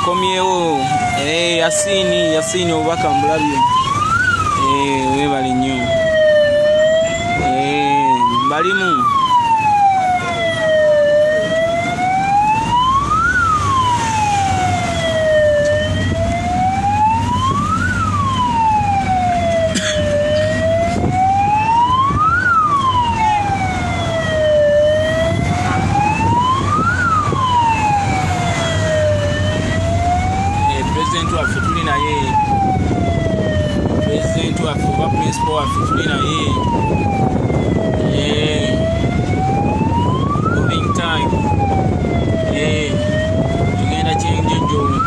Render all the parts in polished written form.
nkomyewo Yasini obubaka mbulabye webale nnyo mbalimu principal waffe tuli naye moving time tugenda kyenjojo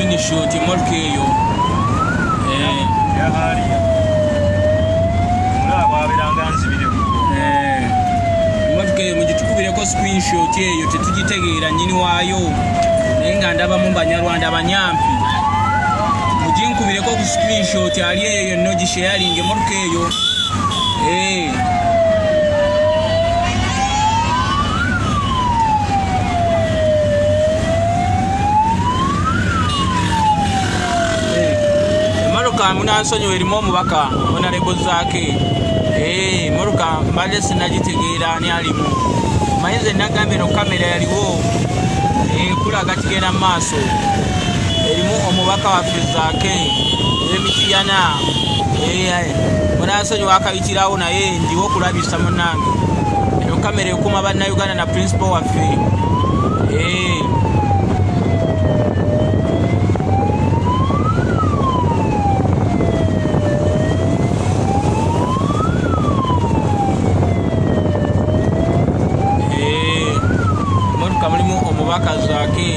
screenshot emotoka eyo emotoka eyo mugitukubireko screenshot eyo tetugitegeera nyini waayo naye nga ndabamu banyarwanda banyampi muginkubireko ku screenshot ali eyo yonna ogisharing emotoka eyo munansonyiwa erimu omubaka onalego zaake moruka mbadde sinagitegeera ani alimu mayinza enagambye no kamera yaliwo kulaga kigenda mu maaso erimu omubaka waffe zaake emitiyana munansonyiwa akabikirawo naye ndiwo okulabisa munange eno kamera ekuma bannayuganda na principal waffe omubaka zaake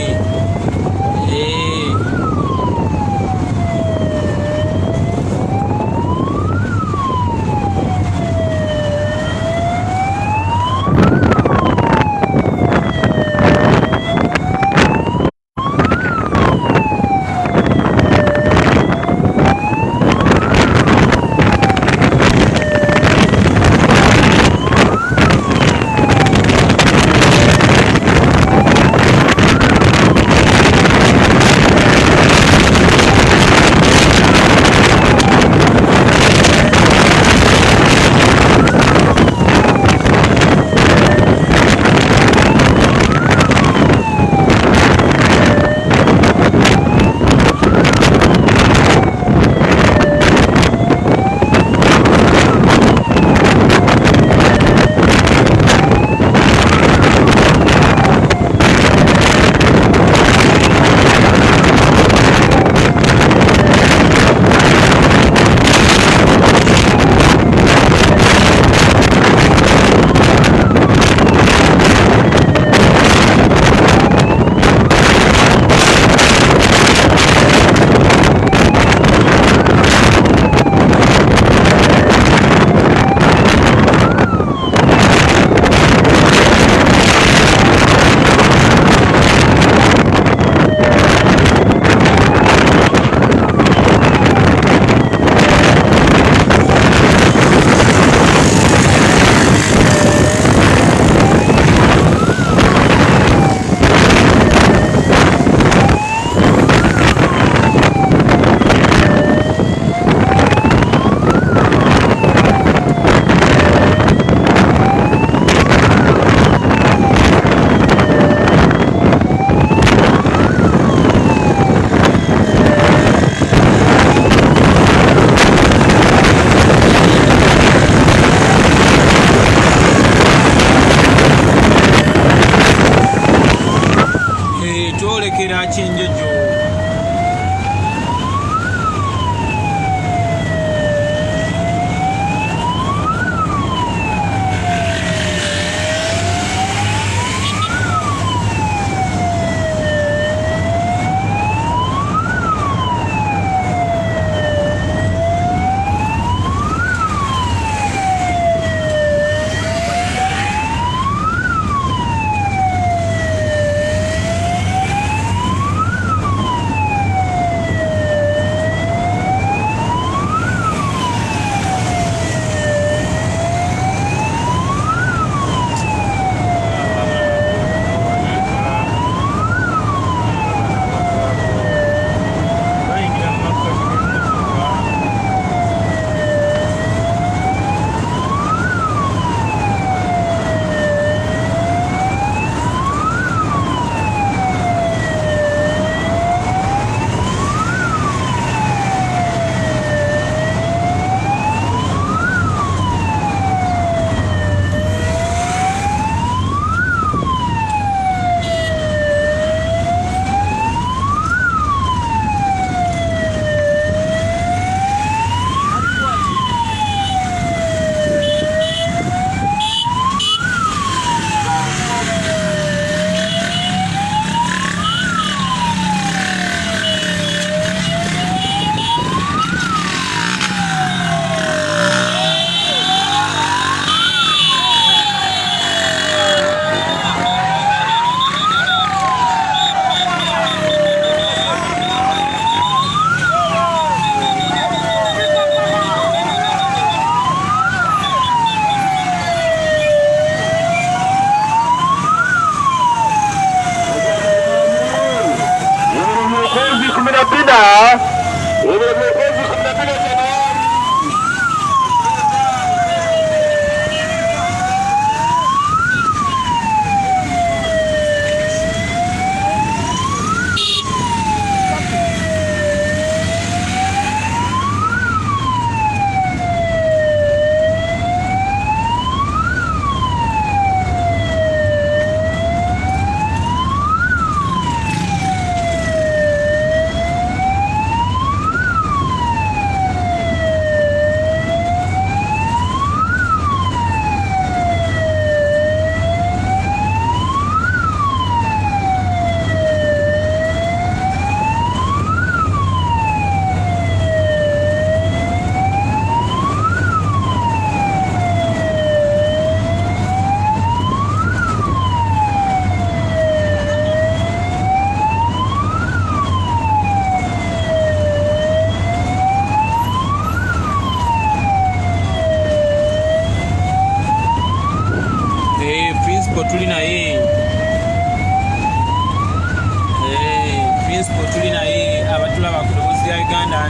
twolekera Kinjojo.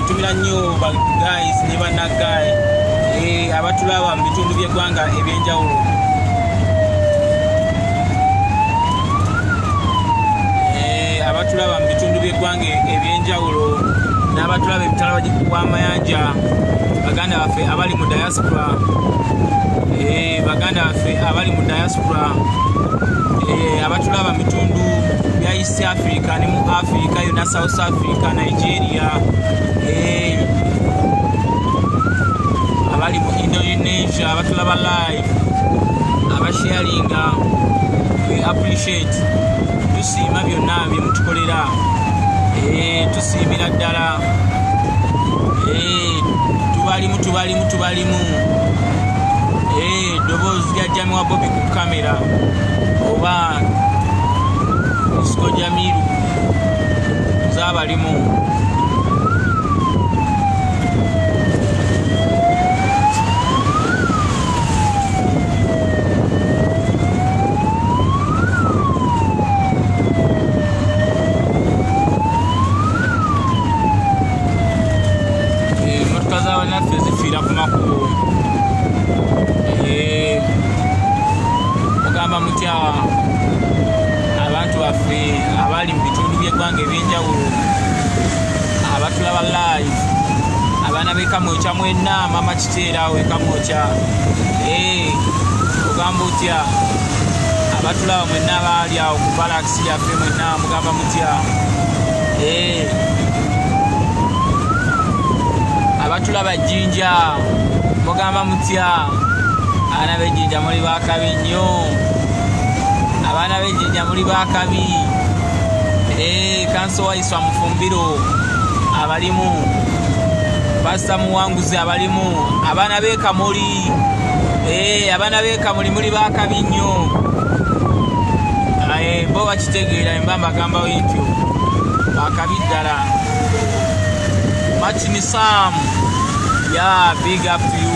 Ntumira nnyo ba guys ne bannagaye abatulaba mu bitundu by'eggwanga ebyenjawulo. Abatulaba mu bitundu by'eggwanga ebyenjawulo n'abatulaba emitala w'amayanja, baganda baffe abali mu diaspora, baganda baffe abali mu diaspora, abatulaba mu bitundu bya East Africa ne mu Africa yonna, South Africa, Nigeria, abali mu Indonesia, abatulaba live, abasharinga, we appreciate, tusiima byonna bye mutukolera, tusiimira ddala, tubalimu ddoboozi lya Jami wa Bobi ku kamera oba Isiko Jamiru z'abalimu. Motoka z'abannaffe zifiira ku makubo. Mugamba mutya abantu baffe abali mu bitundu by'eggwanga ebyenjawulo, abatulaba live, abaana b'ekamwokya mwenna, mama Kiteera w'ekamwokya, ogamba otya abatulaba mwenna baali awo ku balakisi yaffe mwenna mugamba mutya abatulaba Jinja mugamba mutya abaana b'Ejjinja muli bakabi nnyo abaana b'Ejjinja muli bakabi kanso waiswa Mufumbiro abalimu Pastor Muwanguzi abalimu abaana b'Ekamuli abaana b'Ekamuli muli bakabi nnyo bo bakitegeera embamba gambawo entyo bakabi ddala Martin Sam yeah, big up to you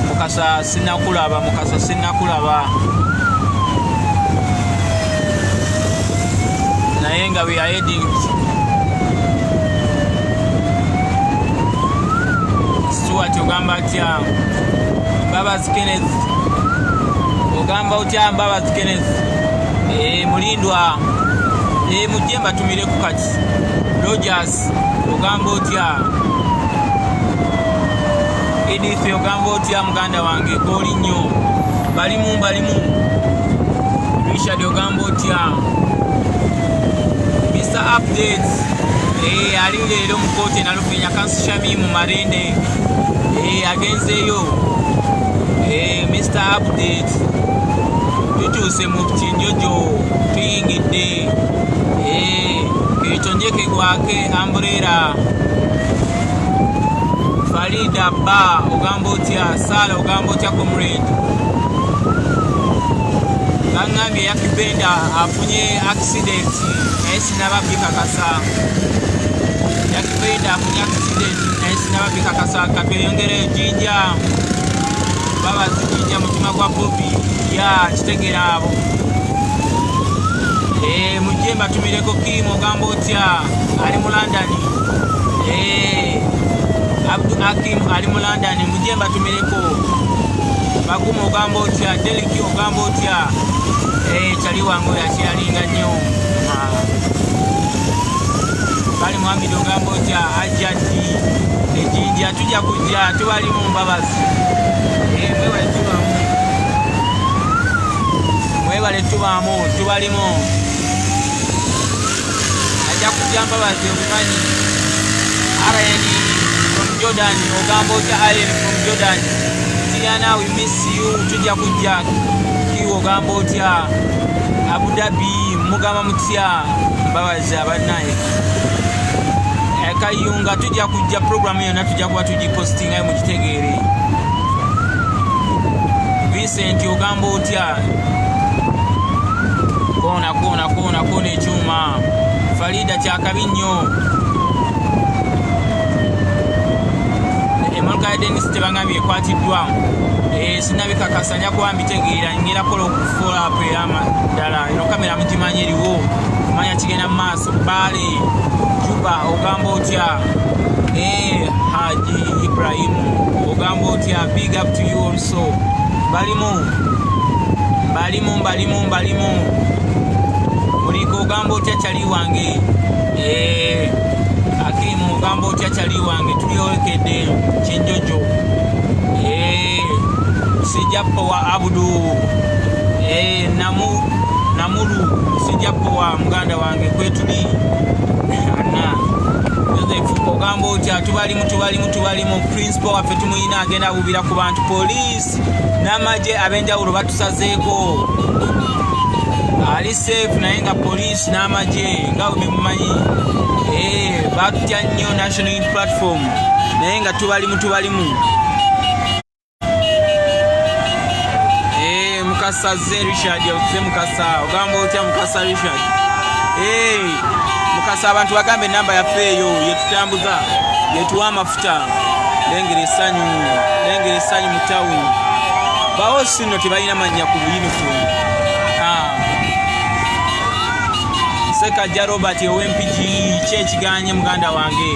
Mukasa sinakulaba naye nga we are heading Stuart ogamba atya Mbabazi Kenneth ogamba otya Mbabazi Kenneth mulindwa mujje mbatumire ku kati Rogers ogamba otya Edith ogamba otya muganda wange koli nnyo balimu Richard ogamba otya Mr. Updates ali leero mu kooti nalufenya kansikyami mu Marende agenzeeyo Mr. Update tutuuse mu Kinjojo tuyingidde ketonjeke gwake Umbrella Farida Ba ogamba otya Sala ogamba otya comrade Ngambye yakibenda afunye accident naye sinababikakasa yakibenda afunye accident naye sinababikakasa kapeyongereyo Jinja Babazi Jinja mutima gwa Bobi ya kitegeera abo mujje mbatumireko Kim ogamba otya ali mu London Abdu Hakim ali mu London mujje mbatumireko Baguma ogamba otya Deliki ogamba otya chali wangu yakyalinga nnyo bali Muhammad ogamba otya Ajadi Ejinja tujja kujja tubalimu Mbabazi mwebale tubalimu ajja kujja Mbabazi obumanyi RN from Jordan ogamba otya RN from Jordan Tiana we miss you tujja kujja Kiwo ogamba otya Abu Dhabi mugamba mutya Mbabazi abanaye Kayunga tujja kujja program yonna tujja kuba tugipostinga mu kitegeere Vincent ogamba otya kona ekyuma Farida kyakabi nnyo Emolka Dennis tebangambye ekwatiddwa sinabikakasanya kuba mbitegeera ngera kola okufollow up ddala eno kamera mugimanyi eriwo kumanya kigenda mu maaso Bale Juba ogamba otya Haji Ibrahim ogamba otya big up to you also balimu muliko ogamba otya Chali wange Akimu ogamba otya Chali wange tulyolekedde Kinjojo Sijapo wa Abudu Namuru Sijapo wa muganda wange kwetuli Joseph ogamba otya tubalimu principal waffe tumuyina agenda bubira ku bantu police n'amagye ab'enjawulo batusazeeko ali safe naye nga police n'amagye nga bemumanyi batutya nnyo national unity platform naye nga tubalimu Mukasa ze Richard yavuze Mukasa ogamba otya Mukasa Richard Mukasa abantu bagambe enamba yaffe eyo yetutambuza yetuwa amafuta lengere essanyu mu town bawo sino tebalina mannya ku uniform Sekajja Robert ow'empigi kyekiganye muganda wange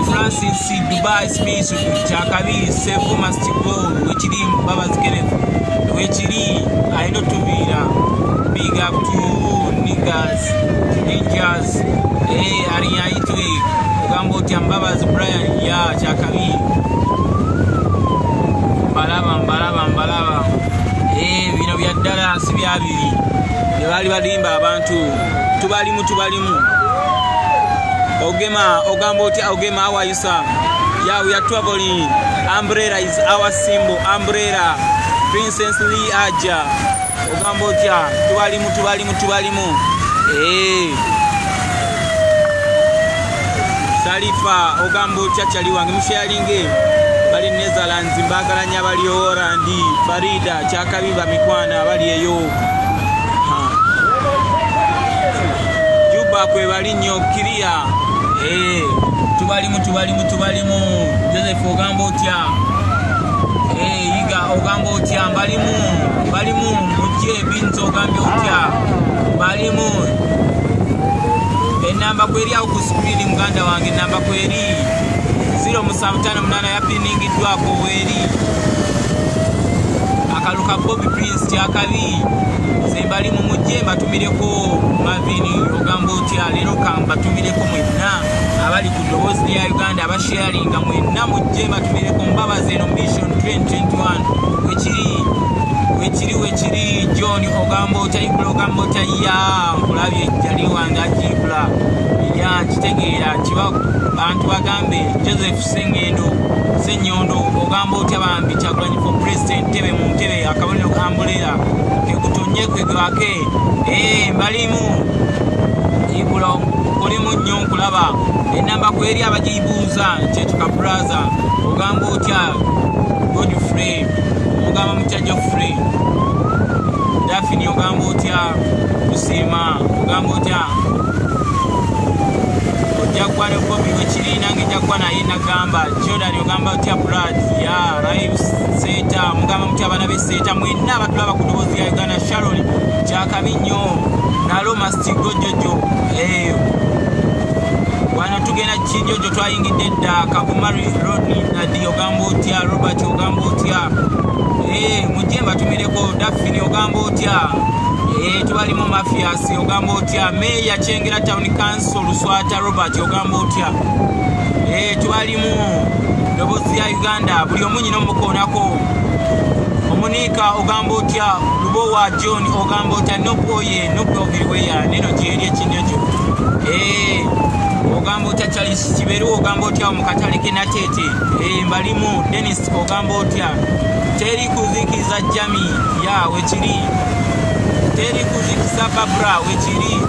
Francis Dubai Smith kyakabi Sefu Mastigo wekiri Mbabazi Kenneth wekiri ayino tubiira big up to niggas ninjas ariyaitwe ogamba otya Mbabazi Brian ya kyakabi mbalaba bino bya ddala si bya biri bye baali balimba abantu tubalimu ogamba otya ogema how are you sir? Yeah, we are traveling. Umbrella is our symbol. Umbrella Princess Lee Aja ogamba otya tubalimu Salifa ogamba otya chali wange musharinge bali Netherlands mbagalanya bali Holland Farida Chakabiba Mikwana bali eyo Juba kwe bali nnyo kiria tubalimu Joseph ogamba otya Iga ogamba otya balimu mujje binzo ogamba otya balimu enamba kweri awo ku screen muganda wange namba kweri 075 yapiningiddwako weri akaluka Bobby Prince kyakabi zembalimu mujje mbatumireko Mavini ogamba otya leero kambatumireko mwenna abali ku ddoboozi lya Uganda abasharinga mwenna mujje mbatumireko mbabazi eno Mission 2021 wekiri John ogamba otya Ibula ogamba otya nkulabye jali wange ajibula kitegeera kiba bantu bagambe Joseph Senyondo ogamba otya bambi Kyagulanyi for president tebe mu ntebe akabonero kambulera kekutonye kwegwake mbalimu Ibula olimu nnyo nkulaba enamba kweri abagibuuza kyetuka braza ogamba otya Godfrey ogamba mutya Geoffrey Daphne ogamba otya Kusima ogamba otya Jagwana Bobby wekiri nange jagwana yenagamba Jordan ogamba otya Brad Live Seta mugamba mutya abana be Seta mwenna abatulaba ku ddoboozi ya Uganda Sharon Kyakabinyo nalo Mastigo Jojo wano tugenda Kinjojo twayingidde dda Kabumari Rodney Nadi ogamba otya Robert ogamba otya mujje mbatumireko Daphne ogamba otya tubalimu Mafias ogamba otya Meya Kyengera Town Council Luswata Robert ogamba otya tubalimu ddoboozi ya Uganda buli omu nyina omukoonako Omunika ogamba otya Lubowa John ogamba otya Nopoye Nopobiriweya neno gyeri Ekinjojo ogamba otya Charles Kiberu ogamba otya omukatale Kenatete mbalimu Dennis ogamba otya teri kuzikiza Jami wekiri teri kuzikiza Babra wekiri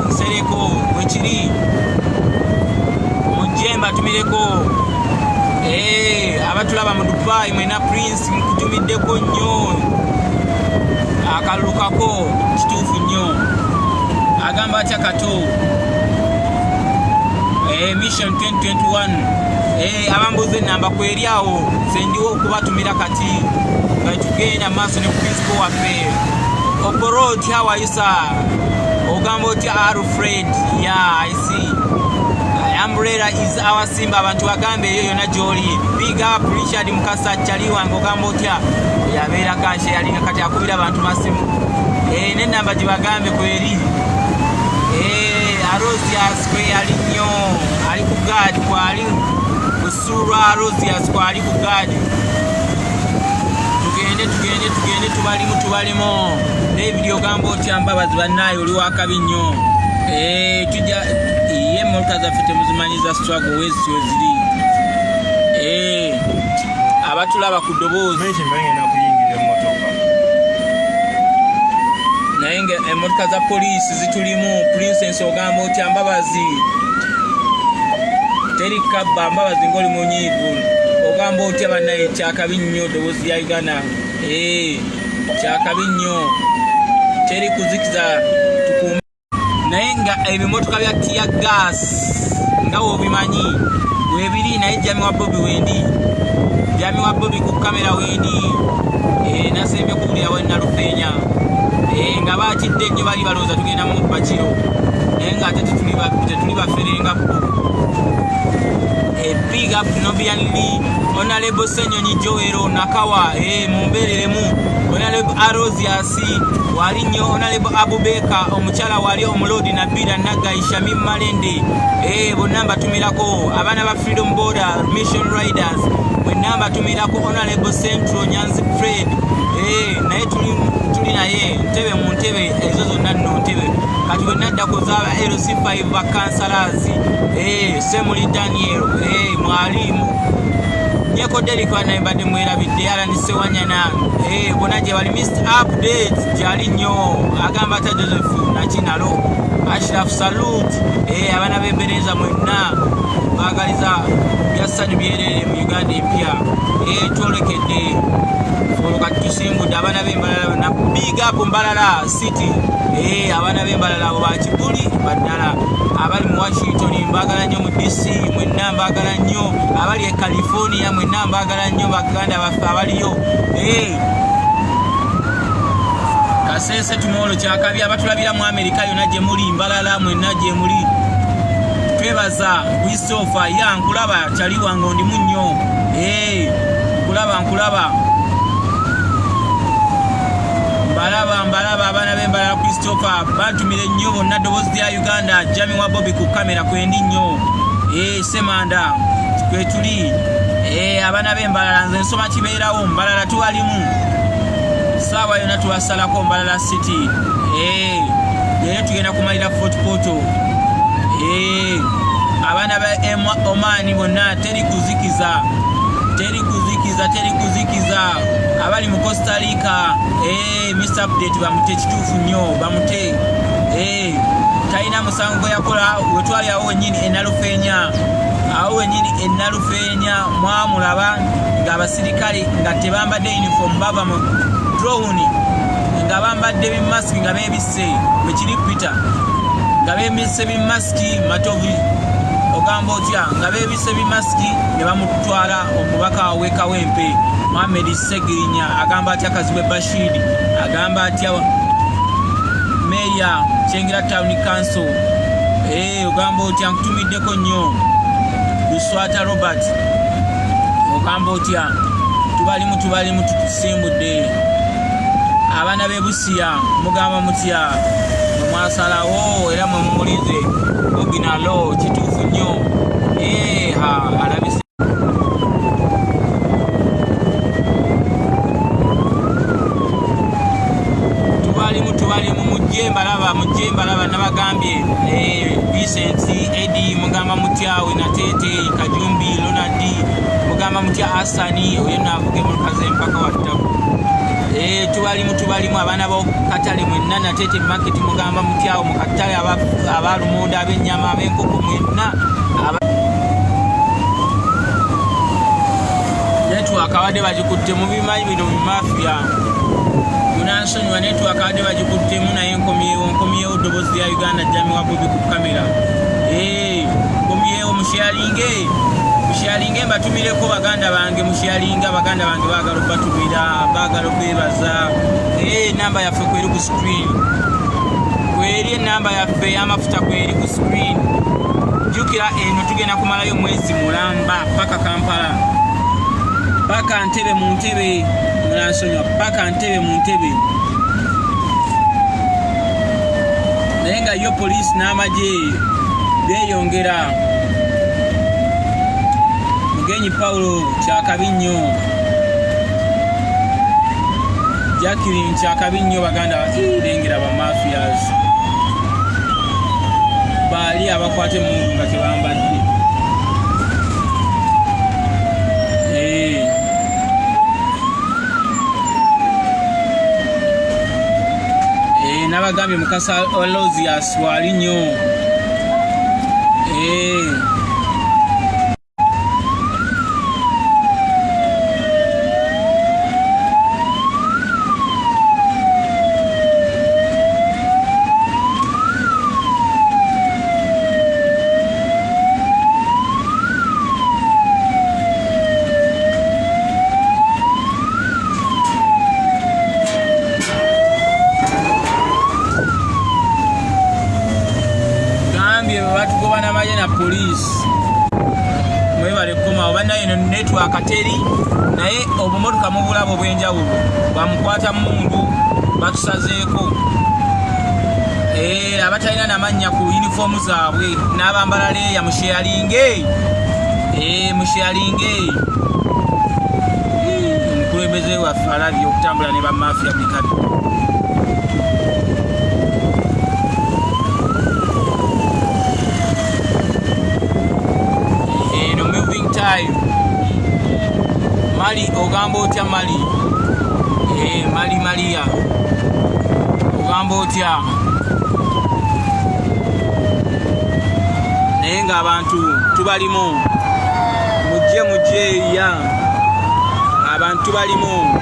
Nsereko wekiri mujjemba tumireko abatulaba mu Dubai mwena Prince nkutumiddeko nnyo akalukako kituufu nnyo agamba atya Kato Mission 2021 abambuze namba kweri awo zendiwo okubatumira kati nga tugenda maaso ne principal waffe Oporot how are you sir ogamba otya Alfred I see Umbrella is our Simba abantu bagambe eyo yona gyoli big up Richard Mukasa Chali wange ogamba otya yabeera kashe yalinga kati akubira abantu masimu nenamba gibagambe kweri Arosias kwe alinyo ali ku guard kwali usura Arosias kwali ku guard tugende tubalimu David ogamba otya mbabazi bannayo oli wakabi nnyo tujja emmotoka zaffe temuzimanyiza struggle weziri abatulaba ku ddoboozi naye nga emmotoka za poliisi zitulimu Princess ogamba otya mbabazi teri kabba mbabazi ng'oli munyiivu ogamba otya bannaye kyakabi nnyo ddoboozi ya Uganda kyakabi nnyo teri kuzikiza tukuume naye nga ebimotoka bya tear gas nga wobimanyi webiri naye Jami wa Bobby wendi Jami wa Bobby ku kamera wendi nasembye kuwulira wenna Lufeenya nga bakidde nnyo bali balowooza tugenda mu bakiro naye nga ate tetuli baferenga big up Nobianli Honorable Senyonyi Joero Nakawa mumbereremu Honorable Arosias wali nnyo Honorable Abubeka omukyala wali omulodi Nabira Nagai Shamim Malende bonna mbatumirako abaana ba Freedom Border Mission Riders mwenna mbatumirako Honorable Central Nyanzi Fred naye tuli naye ntebe mu ntebe ezo zonna nno ntebe kati bwe nadda kuzaaba LC5 bakansalaazi Semuli Daniel mwalimu nyeko delikwa naye mbadde mwerabidde alandise wanyana bona gye bali missed updates gyali nnyo agamba ata Joseph Nakinalo Ashraf salute abana b'embereza mwenna baagaliza byassani byerere mu Uganda empya twolekedde kati tusimbudde abana b'embalala na big up Mbalala City abana b'embalala abo bakiguli baddala abali mu Washington mbagala nnyo mu DC mwenna mbagala nnyo abali e California mwenna mbagala nnyo baganda baffe abaliyo Kasese tumolo kyakabi abatulabira mu Amerika yonna gye muli Mbalala mwenna gye muli twebaza Christopher nkulaba kyali wange ndi munnyo nkulaba mbalaba abana b'embalala Christopher bantumire nnyo bonna ddoboozi lya Uganda Jami wa Bobby ku kamera kwendi nnyo Semanda kwetuli abana b'embalala nze nsoma kibeerawo Mbalala tuwalimu saawa yonna tubasalako Mbalala City leero tugenda kumalira Fort Portal abana ba Omani bonna teri kuzikiza abali mu Costa Rica Mr. Update bamute kituufu nnyo bamute talina musango yakola wetwali awo wennyini enalufeenya mwamulaba ng'abasirikale nga tebambadde uniform bava mu drone nga bambadde bimasiki nga beebisse wekiri Peter nga beebisse bimasiki Matovi ogamba otya nga beebisse bimasiki ne bamutwala omubaka w'Ekawempe Mohamed Segirinya agamba atya Kazibwe Bashid agamba atya Meya Kyengera Town Council ogamba otya nkutumiddeko nnyo Luswata Robert ogamba otya tubalimu tutusimbudde abaana b'e Busia mugamba mutya mwasalawo era mwe mumulize Obinalo kituufu nnyo alabise tubalimu mujjembalaba nabagambye Vincent Eddie mugamba mutya Wenatete Kajumbi Ronald mugamba mutya Asani oyo naavuge mu Kazempaka wattabu tubalimu abaana b'okatale mwenna Natete market mugamba mutyawo mu katale abalumonda ab'ennyama ab'enkoko mwenna network abadde bagikutte mu bimanyi bino mu mafia munansonyiwa network abadde bagikuttemu naye nkomyewo ddoboozi lya Uganda Jami wa Bobby ku kamera nkomyewo musharinge mbatumireko baganda bange musharinga baganda bange baagala okubatumira baagala okwebaza namba yaffe kweri ku screen kweri enamba yaffe y'amafuta kweri ku screen jukira eno tugenda kumalayo mwezi mulamba paka Kampala paka Ntebe mu Ntebe munansonyiwa paka Ntebe mu Ntebe naye nga yo poliisi n'amagye beeyongera Mugenyi Paulo kyakabi nnyo Jacqueline kyakabi nnyo baganda balengera ba mafias baali abakwate mu nga tebambadde nabagambye Mukasa Alozias wali nnyo akateri naye obumotoka mu bulabo obw'enjawulo bamukwata mundu batusazeeko abatalina namannya ku yunifoomu zaabwe n'abambala leeya musharinge omukulembeze waffe alabye okutambula ne bamafia buli kadde. Eno moving time. Mali ogamba otya Mali? Mali Maria ogamba otya? Naye nga abantu tubalimu, mujje ya abantu balimu.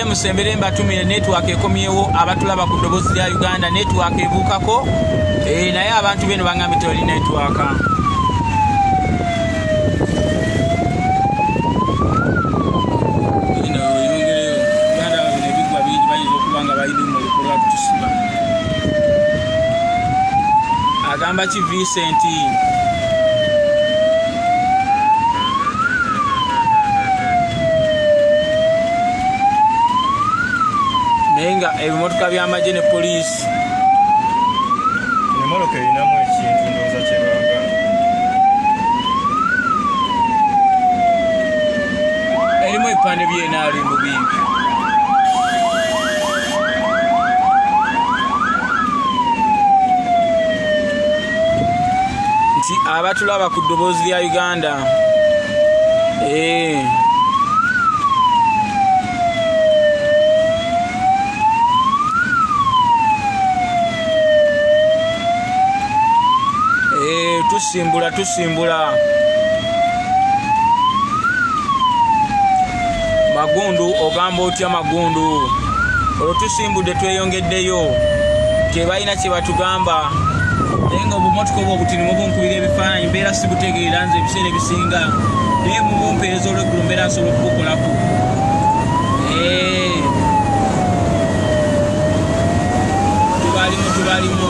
Musembere mbatumire network ekomyewo abatulaba ku ddoboozi lya Uganda, network ebuukako naye abantu beno baŋŋambye tewali network. Agamba ki Vincent? Nenga ebimotoka by'amagye ne poliisi emmotoka erinamu ekintu ndowooza kye baagala. erimu ebipande by'enaalimbo bingi. Nti abatulaba ku ddoboozi lya Uganda tusimbula Magundu ogamba otya Magundu? Olwo tusimbudde tweyongeddeyo tebalina kye batugamba naye nga obumotoka obwo obutini mubunkubira ebifaananyi mbeera sibutegeera nze ebiseera ebisinga naye mubumpeereza olweggulo mbeera nsobola okubukolako. Tubalimu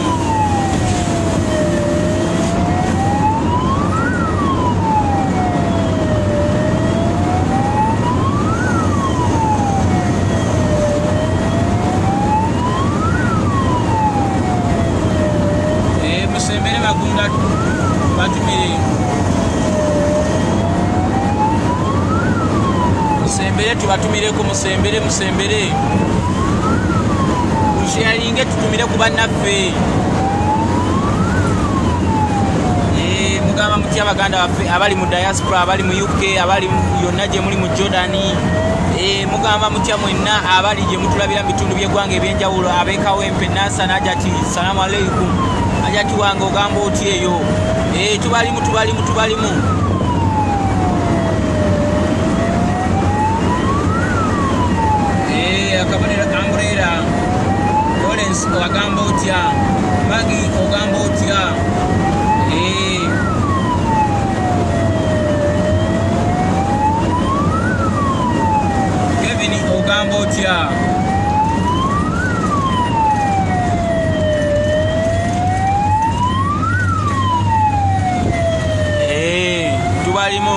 musembere Magunda batumire musembere tubatumireko musembere musharinge tutumire ku bannaffe mugamba mutya Abaganda baffe abali mu diaspora abali mu UK abali yonna gye muli mu Jordani mugamba mutya mwenna abali gye mutulabira mu bitundu by'eggwanga ebyenjawulo ab'ekawempe Nasa najati salamu aleikum ajati wange ogamba otya eyo tubalimu akabonera Ambrera Lawrence ogamba otya Magi ogamba otya Kevin ogamba otya tubalimu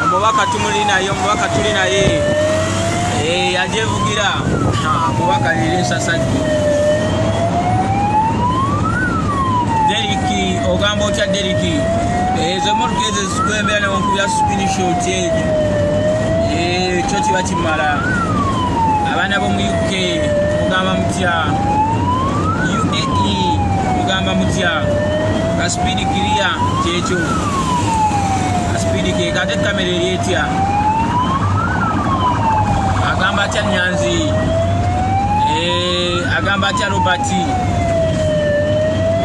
omubaka tuli naye yajevugira omubaka lero ensasadde Deriki ogamba otya Deriki ezo emmotoka ezo zikwembera newonkubira screenshot egyo kyo kiba kimala. Abaana b'omu UK mugamba mutya UAE mugamba mutya kaspeed kiria kyekyo kaspeed ke kate kamera eri etya agamba atya Nyanzi agamba atya Robert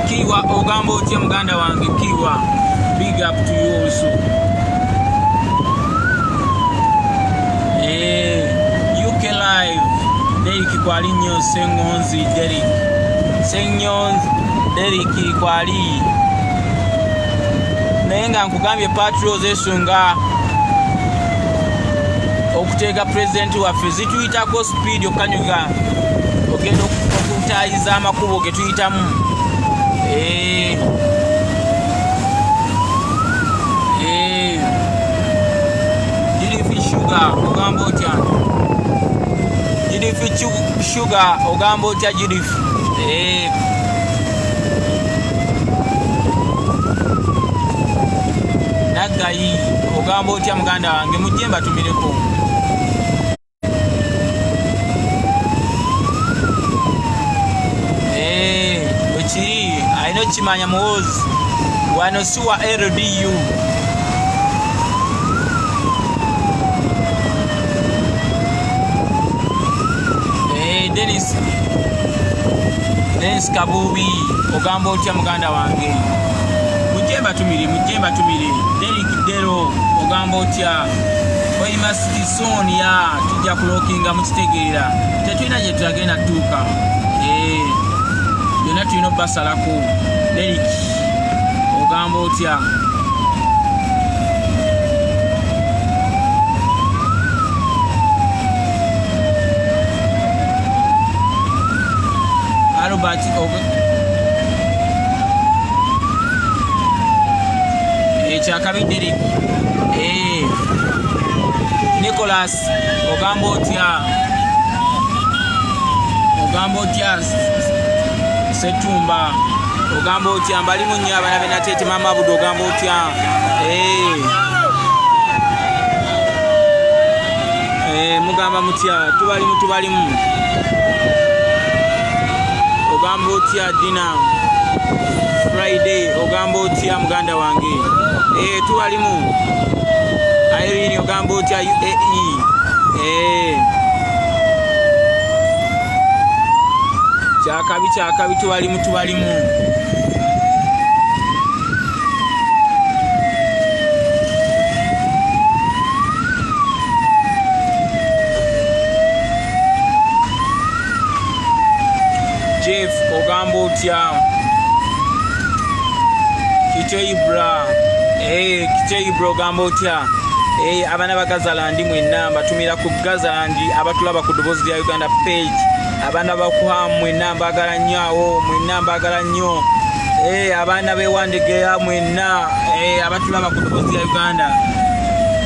Kiwa ogamba otya muganda wange Kiwa big up to you also UK live Derek kwali nnyo Sengonzi Derek kwali naye nga nkugambye patrols esonga okuteeka president waffe zituyitako speed okanyuga ogenda okutayiza amakubo ge tuyitamu Dilifi sugar ogamba otya Judith Sugar ogamba otya Judith? Nagayi ogamba otya muganda wange mujje mbatumireko. Wekiri alina okimanya muwozi wano si wa LDU. Dennis Kabubi ogamba otya muganda wange mujje mbatumire. Derek Dero ogamba otya? We must be soon ya tujja kulokinga mukitegeera tetulina gye tulagenda tuuka byonna tulina obbasalako. Derek ogamba otya? Albert ekyakabi Derek. Nicholas ogamba otya? Setumba ogamba otya? Mbalimu nnyo abaana benatete mama budo ogamba otya? Mugamba mutya? Tubalimu ogamba otya? Dina Friday ogamba otya muganda wange? Tubalimu. Irene ogamba otya? UAE. Kyakabi tubalimu. Jeff ogamba otya? Kicheibra ogamba otya? Abana ba Gazalandi mwenna batumira ku Gazalandi abatulaba ku Ddoboozi lya Uganda page. Abana bakuha mwenna mbagala nnyo. Abana bewandegeya mwenna abatulaba ku Ddoboozi lya Uganda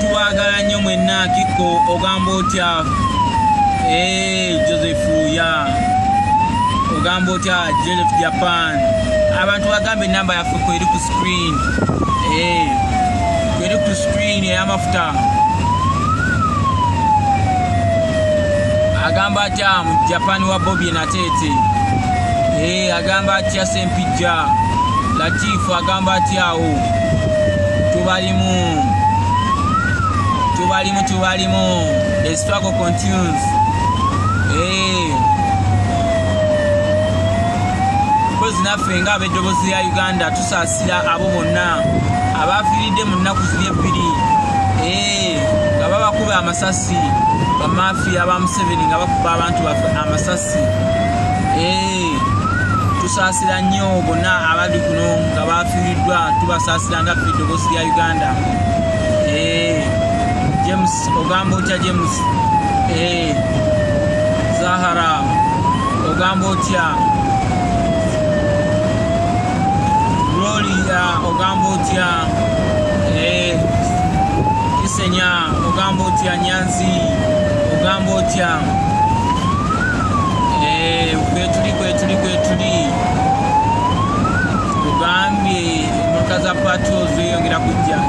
tubagala nnyo mwenna. Kiko ogamba otya? Joseph ya ogamba otya? Joseph Japan. Abantu bagambe enamba yaffe kweri ku screen. Kweri ku screen ey'amafuta. Agamba atya mu Japan wa Bobby Natete? Agamba atya Sempija? Latifu agamba atyawo? Tubalimu. The struggle continues. Kozi naffe nga ab'Eddoboozi lya Uganda tusaasira abo bonna abafiiridde mu nnaku ziri ebbiri nga babakuba amasasi bamafiya ba Museveni nga bakuba abantu baffe amasasi. Tusaasira nnyo bonna abali kuno nga bafiiriddwa tubasaasira nga ffe Eddoboozi lya Uganda. James ogamba otya? James Zahara ogamba otya? Gloria ogamba otya? Kisenya ogamba otya? Nyanzi ogamba otya? Kwetuli ogambye emotoka za patrol zeyongera kujja.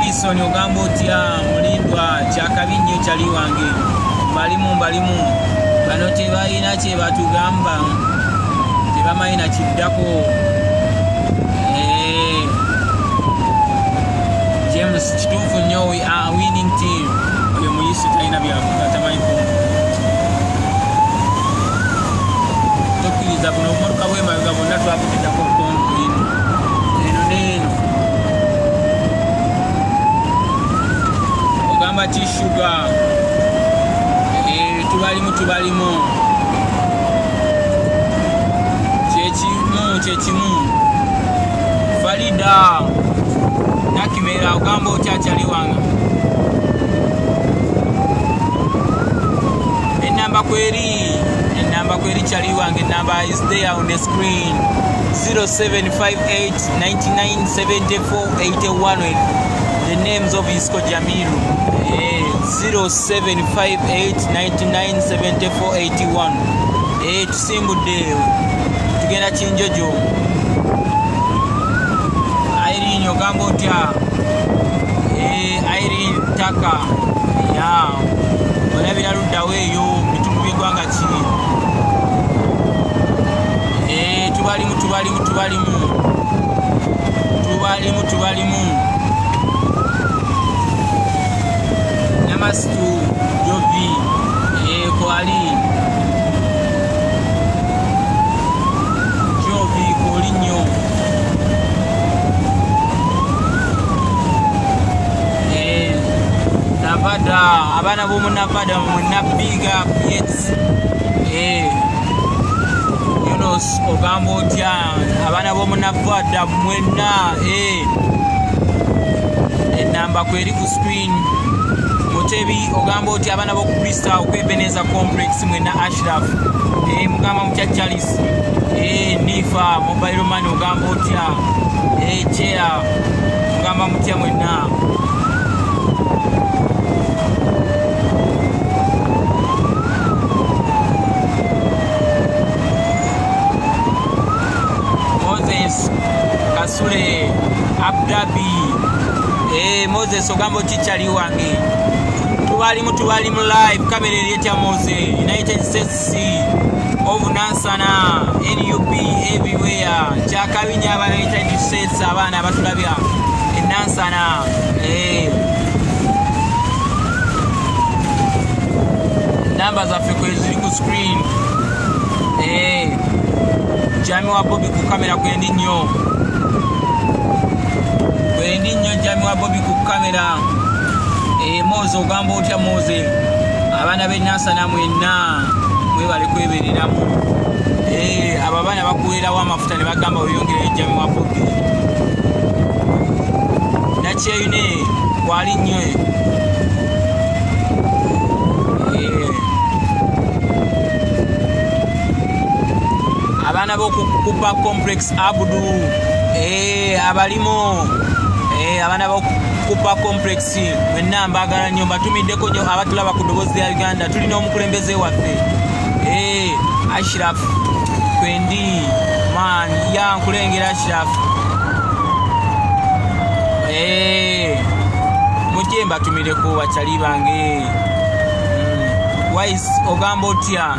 Wilson ogamba otya? Mulindwa kyakabi nnyo kyali wange. Mbalimu bano tebalina kye batugamba, tebamanyi na kiddako. James kituufu nnyo, we are winning team. Oyo muyisi talina byavuga, tamanyi kumva. Tokkiriza buno obumotoka bw'emabega bonna twabugiddako obutondu eno n'eno. Ogamba ki Sugar? Tubalimu. Kyekimu. Farida Nakimera ogamba otya? Kyali wanga. Enamba kweri kyali wange. Enamba is there on the screen. 0758 99 74 81. the names of Isco Jamiru. 0758997481. Tusimbudde tugenda Kinjojo. Irene ogamba otya? Irene Taka. Ya olabira luddawo eyo bitundu by'eggwanga ki? Tubalimu. Namastu Jovi Kwali Jovi Kolinyo Navada abana bomu Navada munabiga yes Yunus ogamba otya abana bomu Navada mwena enamba kweri ku screen Mutebi ogamba otya abana bo Krista okwebeneza complex mwena Ashraf mugamba mutya Charles Nifa mobile money ogamba otya Chea mugamba mutya mwena Moses Kasule Abdabi Moses ogamba chichali wange tubalimu live kamera erietya Mose United States of Nansana NUP everywhere chakabinya abana United States abana abatulabya Nansana numbers zaffe kweziri ku screen Jami wa Bobby ku kamera kwendi nnyo Jami wa Bobby ku kamera Moze ogamba otya Moze abana b'Nansana mwenna mwebale kwebereramu abo abaana bakuweerawo amafuta ne bagamba oyongere Jami wa Bobby nakyeyune kwali nnyo abaana b'okukupa complex Abdu abalimu abana b'okukupa complex mwenna mbagala nnyo mbatumiddeko nnyo abatulaba ku ddoboozi lya Uganda tulina omukulembeze waffe Ashraf Kwendi man yankulengera Ashraf mujje mbatumireko bakyali bange Wise ogamba otya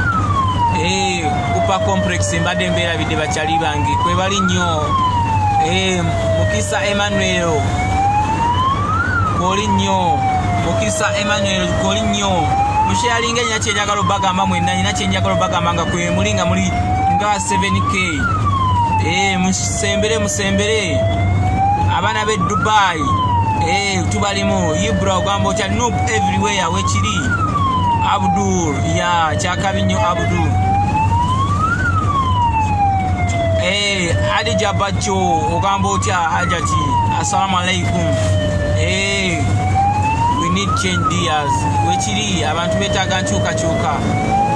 kupa complex mbadde mbeerabidde bakyali bange kwebali nnyo Mukisa Emmanuel Kolinyo Mukisa Emmanuel Kolinyo musharinga nyina kyenjagala bagamba mwenna nyina kyenjagala bagamba nga kwe mulinga muli nga 7k musembere abana be Dubai tubalimu Ibra ogamba otya noob everywhere wekiri Abdul ya chakabinyo Abdul Adija Bacho ogamba otya Ajati assalamu alaikum we need change dias wekiri abantu betaga nkyuka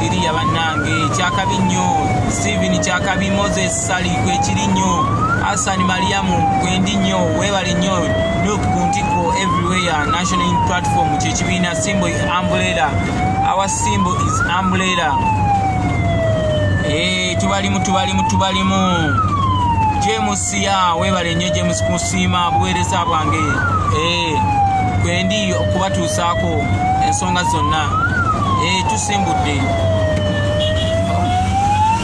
iri abannange chakabinyo Steven chakabi Moses Sali kwekiri nnyo Hassan Mariamu kwendi nnyo webale nnyo look kuntiko everywhere national platform kyekibina symbol umbrella our symbol is umbrella tubalimu James ya webale nnyo James kusima buweereza bwange kwendi okubatuusaako ensonga zonna tusimbudde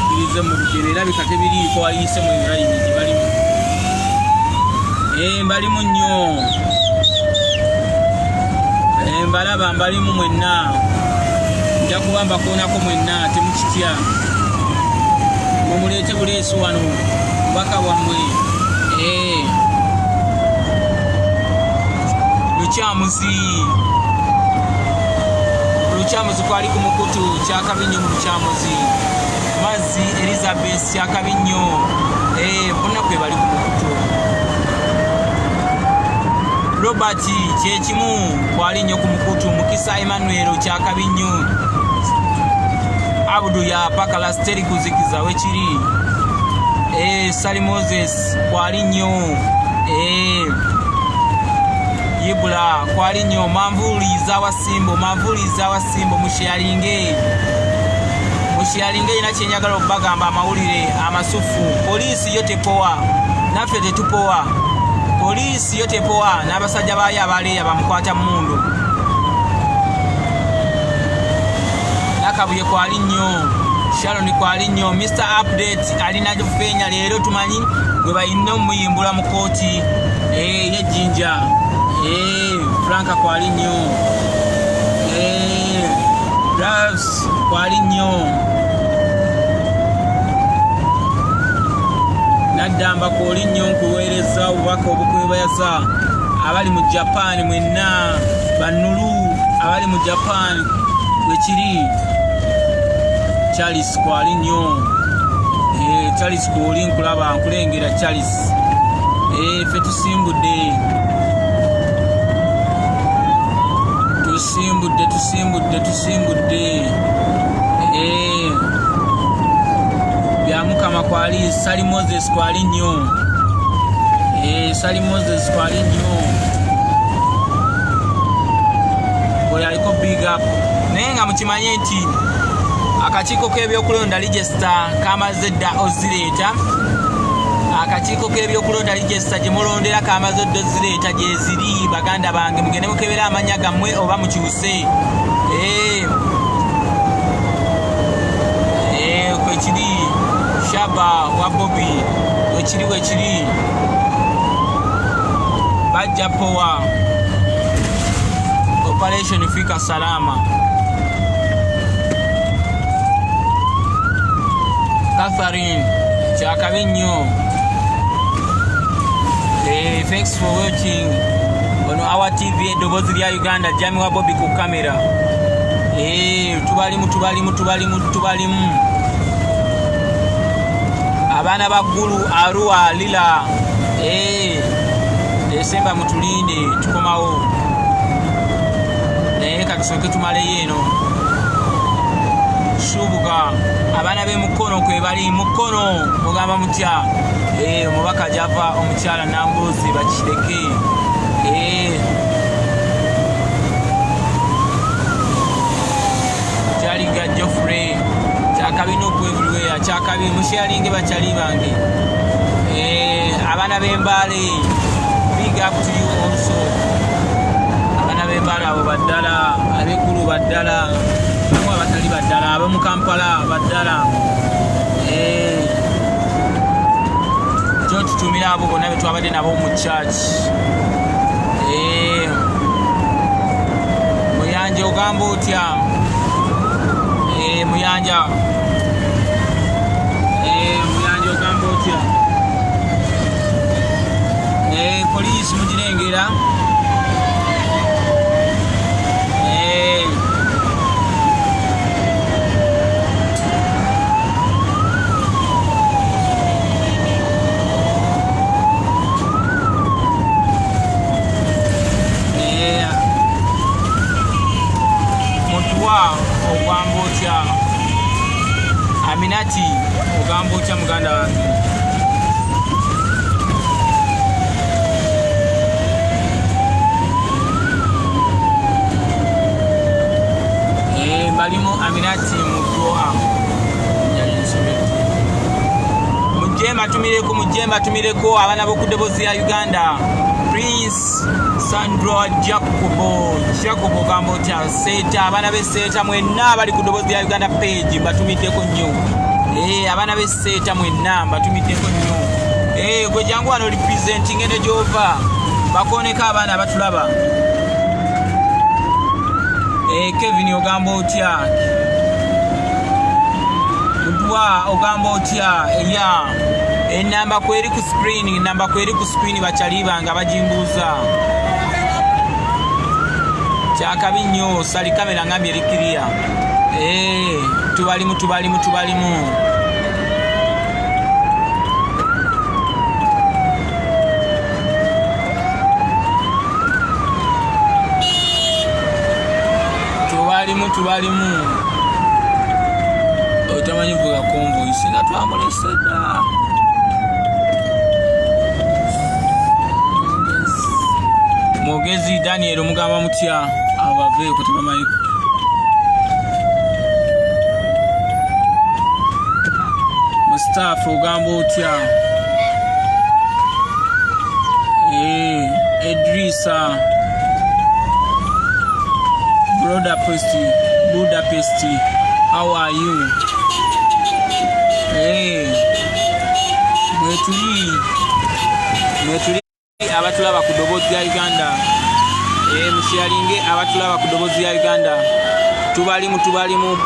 birize mu lugero erabika tebiriiko ayise mu line gibalimu mbalimu nnyo mbalaba mbalimu mwenna nja kuba mbakoonako mwenna temukitya mumuleete buleesi wano mubaka bwammwe Lukyamuzi kwali ku mukutu kyakabinyo mu Lukyamuzi Mazzi Elizabeth kyakabinyo bonna kwe bali ku mukutu Robert kyekimu kwali nnyo ku mukutu Mukisa Emmanuel kyakabinyo Abdu ya Pakala Steri kuzikiza wekiri Sali Moses kwali nnyo yibula kwali nnyo manvuliza wa simbo mushalinge ina kyenyagala okubagamba amawulire amasufu. Poliisi yo tepowa, naffe tetupowa. Poliisi yo tepowa, n'abasajja baayo abaleeya bamukwata mundu. Nakabuye kwali nnyo, Sharon kwali nnyo, Mr. Update alina jufeenya leero tumanyi gwe bayina omuyimbula mu kooti y'ejjinja. Franka kwali nnyo, Drives kwali nnyo, naddamba kwoli nnyo nkuweereza obubaka obukwebayaza abali mu Japan mwenna bannulu abali mu Japan wekiri. Charles kwali nnyo, Charles kwoli nkulaba nkulengera Charles. Ffe tusimbudde bya Mukama kwali. Sali Moses kwali nnyo, Sali Moses kwali nnyo, oyo aliko big up. Naye nga mukimanye nti akakiiko k'ebyokulonda register kamaze dda ozireeta. Akakiiko k'ebyokulonda register gye mulondera kamaze dda ozireeta gye ziri. Baganda bange mugende mukebera amanya gammwe oba mukyuse. Kwekiri Shaba wa Bobby wekiri bajja powa operation fika salama. Catherine kyakabi nnyo. Thanks for watching on our TV eddoboozi lya Uganda. Jami wa Bobby ku kamera. Tubalimu abaana baggulu Arua Lila. Desemba mutulinde tukomawo. Naye katusooke tumaleyo eno. Subuga abaana b'emukono kwe bali mukono mugamba mutya. Omubaka java omukyala Nambuzi bakireke. Kyaliga Geoffrey kyakabina okwevuliweya kyakabi mushalinge bakyali bange. Abaana b'Embale big up to you also. Abaana b'Embale abo baddala, ab'eggulu baddala, bamwe abatali baddala, ab'omu Kampala baddala. Tutumira abo bonna betwabadde nabo mu church. Muyanja ogamba otya? Muyanja ogamba otya? Poliisi mugirengera. Ogamba otya? Aminati ogamba otya muganda wange? Balimu Aminati mudwa mujemba tumireko abaana b'okuddoboozi ya Uganda. Prince Sandro Jacobo gambo cha Seta, abaana be Seta mwenna bali ku ddoboozi ya Uganda page batumiddeko nnyo. Abaana be Seta mwenna batumiddeko nnyo. Gwe jangu wano representing ene Jehova bakoneka abaana batulaba. Kevin ogamba otya? Mudwa ogamba otya? Enamba kweri ku screen bakyali bange bajimbuuza. Kyakabi nnyo sali kamera ngambye eri clear. Tubalimu. Tubalimu. Otamanyi vuga konvoyi singa twamulese dda. Mwogezi Daniel omugamba mutya abave okutebamanyi Mustafa ogamba otya Edrisa Budapest, how are you? Mwetuli abatulaba ku ddoboozi ya Uganda. Musharinge abatulaba ku ddoboozi ya Uganda. Tubalimu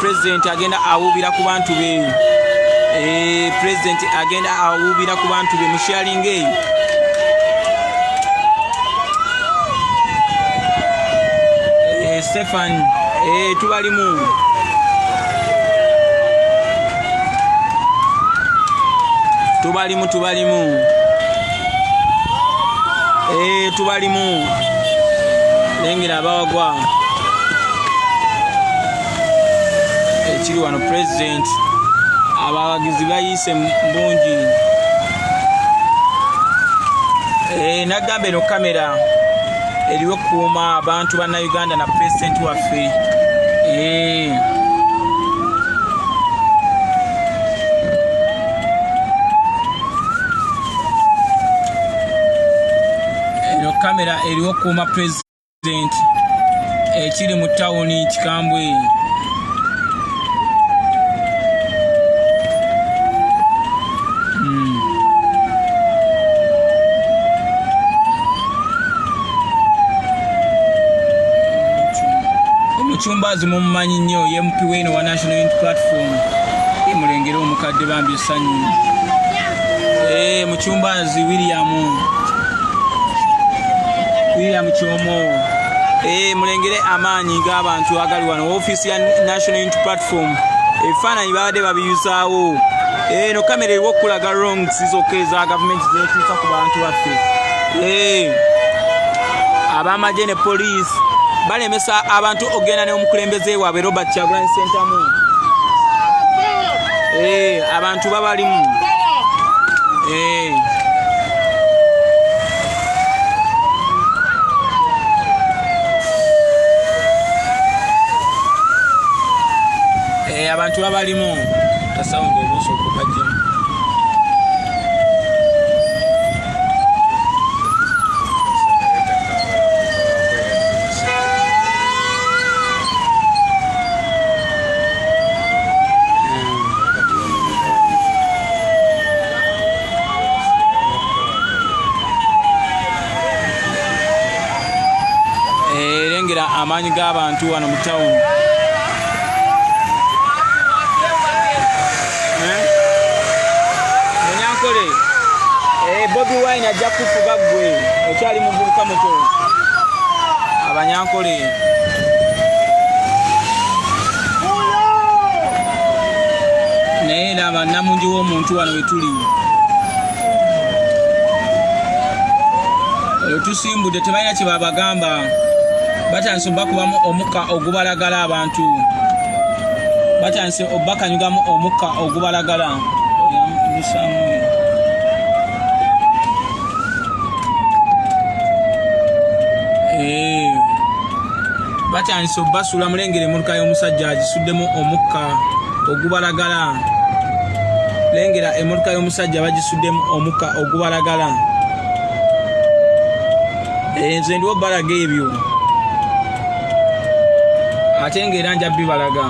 president agenda awubira ku bantu be. President agenda awubira ku bantu be musharinge. Stefan tubalimu. Tubalimu lengera abawagwa ekiri wano president abawagizi bayise mbungi nagambe no kamera eriwo kuuma abantu banna Uganda na president waffe kamera eriwo kuuma president ekiri mu tawuni Kikambwe. Omuchumbazi mumumanyi nnyo ye MP w'eno wa National Unity Platform mulengera omukadde bambi essanyu. Muchumbazi William Kyomo mulengere amaanyi g'abantu agali wano office ya National Unity Platform ebifaananyi babadde babiyuzaawo no kamera eriwo okulaga wrongs zokka eza gavumenti zetuusa ku bantu baffe. Abamagye ne police balemesa abantu ogenda n'omukulembeze waabwe Robert Kyagulanyi Ssentamu. Abantu babalimu abantu babalimu tasawunga obuso okubajjamu. Lengera amaanyi g'abantu wano mu tawuni. BobiWine ajja kufuga gwe okyali muvubuka muto. Abanyankole naye laba namungi w'omuntu wano wetuli tusimbudde tebalina kye babagamba batandise bakubamu omukka ogubalagala abantu batandise obakanyugamu omukka ogubalagala batandise obbasula mulengere emmotoka y'omusajja agisuddemu omukka ogubalagala. Lengera emmotoka y'omusajja bagisuddemu omukka ogubalagala. Nze ndiwo balaga ebyo ate ng'era nja bibalaga.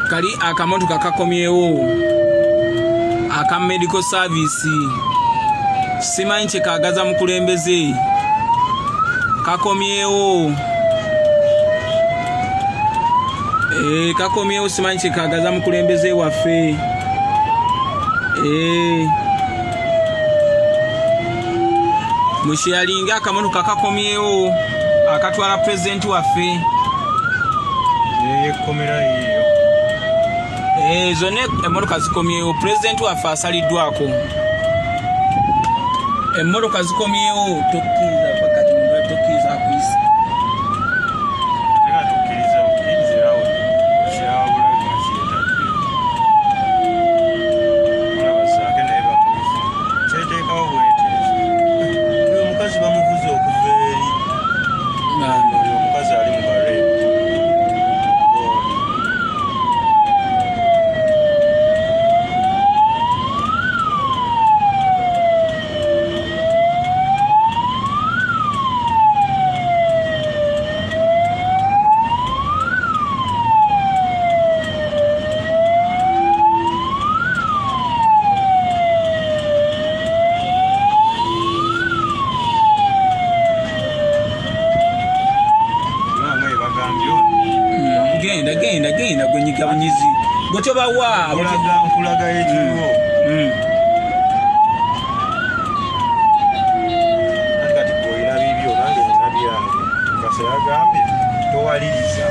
Kali akamotoka kakomyewo aka medical service simanyi kye kagaza mukulembeze kakomyewo kakomyewo simanyi kye kagaza mukulembeze waffe musharinga akamotoka kakomyewo akatwala president waffe yekomera yiyo zonna emmotoka zikomyewo pulezidenti waffe asaliddwako emmotoka zikomyewo tokkiriza pakati muntu tokkiriza akuyisa era tokkiriza okkirizirawo okyawulaga kiyetadde olabasaake naye bamuzi kyeteekawo bweteezo oyo omukazi bamuvuze okuva eri oyo omukazi ali mu bare genda gwenyiga bunyizi gwe tobawa nkulaga ekiriwo kati gweolina bibyo nange nina byange kase yagambye towaliriza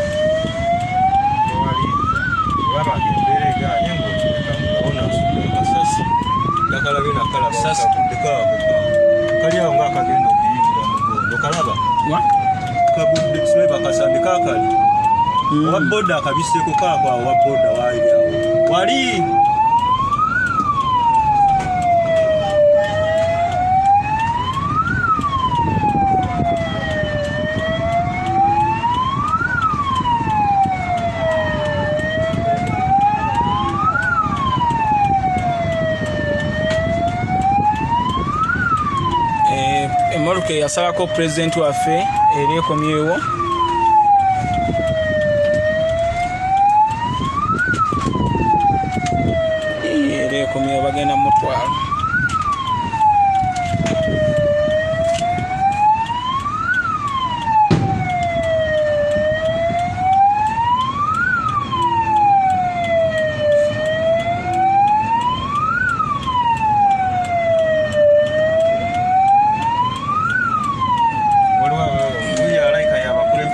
wabange embeera eganye ngaotiekaona amasasi gakalabye nakalabasasudekaako kali awo ngaakagenda okuyingira mugondo kalaba kabudde kisobe bakasambi kakali owa boda akabiseko kaako awo owa boda waaliawo wali emmotoka yasalako pulezidenti waffe era ekomyewo komyewo bagenda mutwalo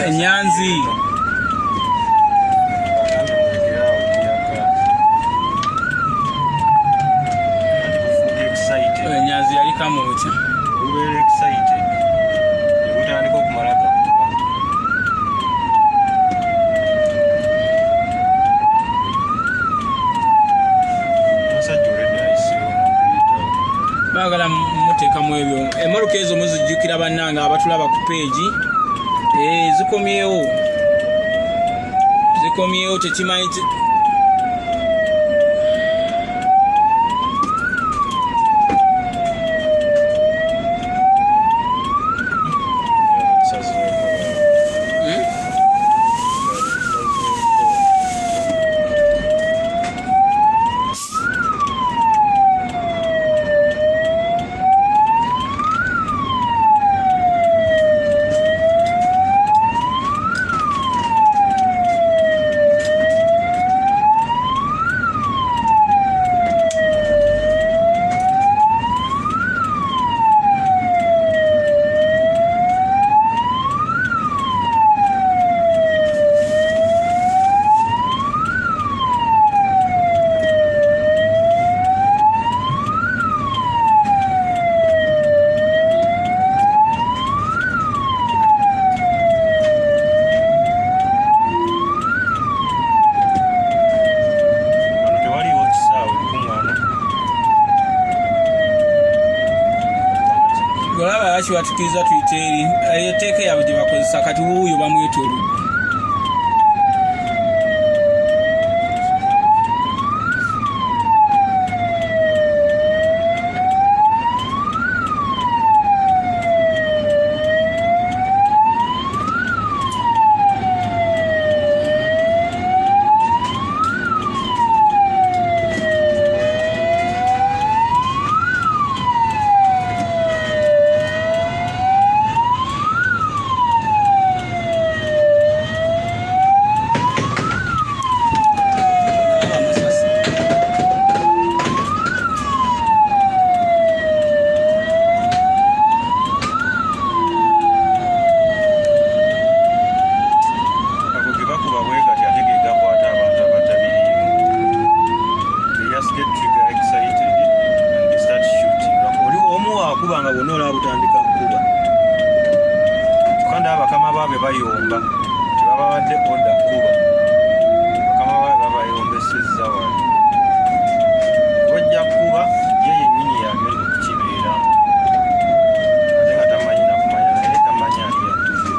enyanzi enyanzi yali kamutya ubeera excited ebutandika okumala gakuba omusajja oledde ayisiwo nakuyitawo baagala muteekamu ebyo emmotoka ezo muzijjukira bannanga abatulaba ku peegi zikomyewo tekimanyi lwaki batukiriza tuyite eri etteeka yaabwe gye bakozesa kati wuuyo bamweta oluggi bwe bayomba tebabadde oda kuba bakama baabwe babayombesezza wala wajja kuba ye yennyini yagenda okukibeera ate nga tamanyi nakumanya naye tamanyi ani yatuze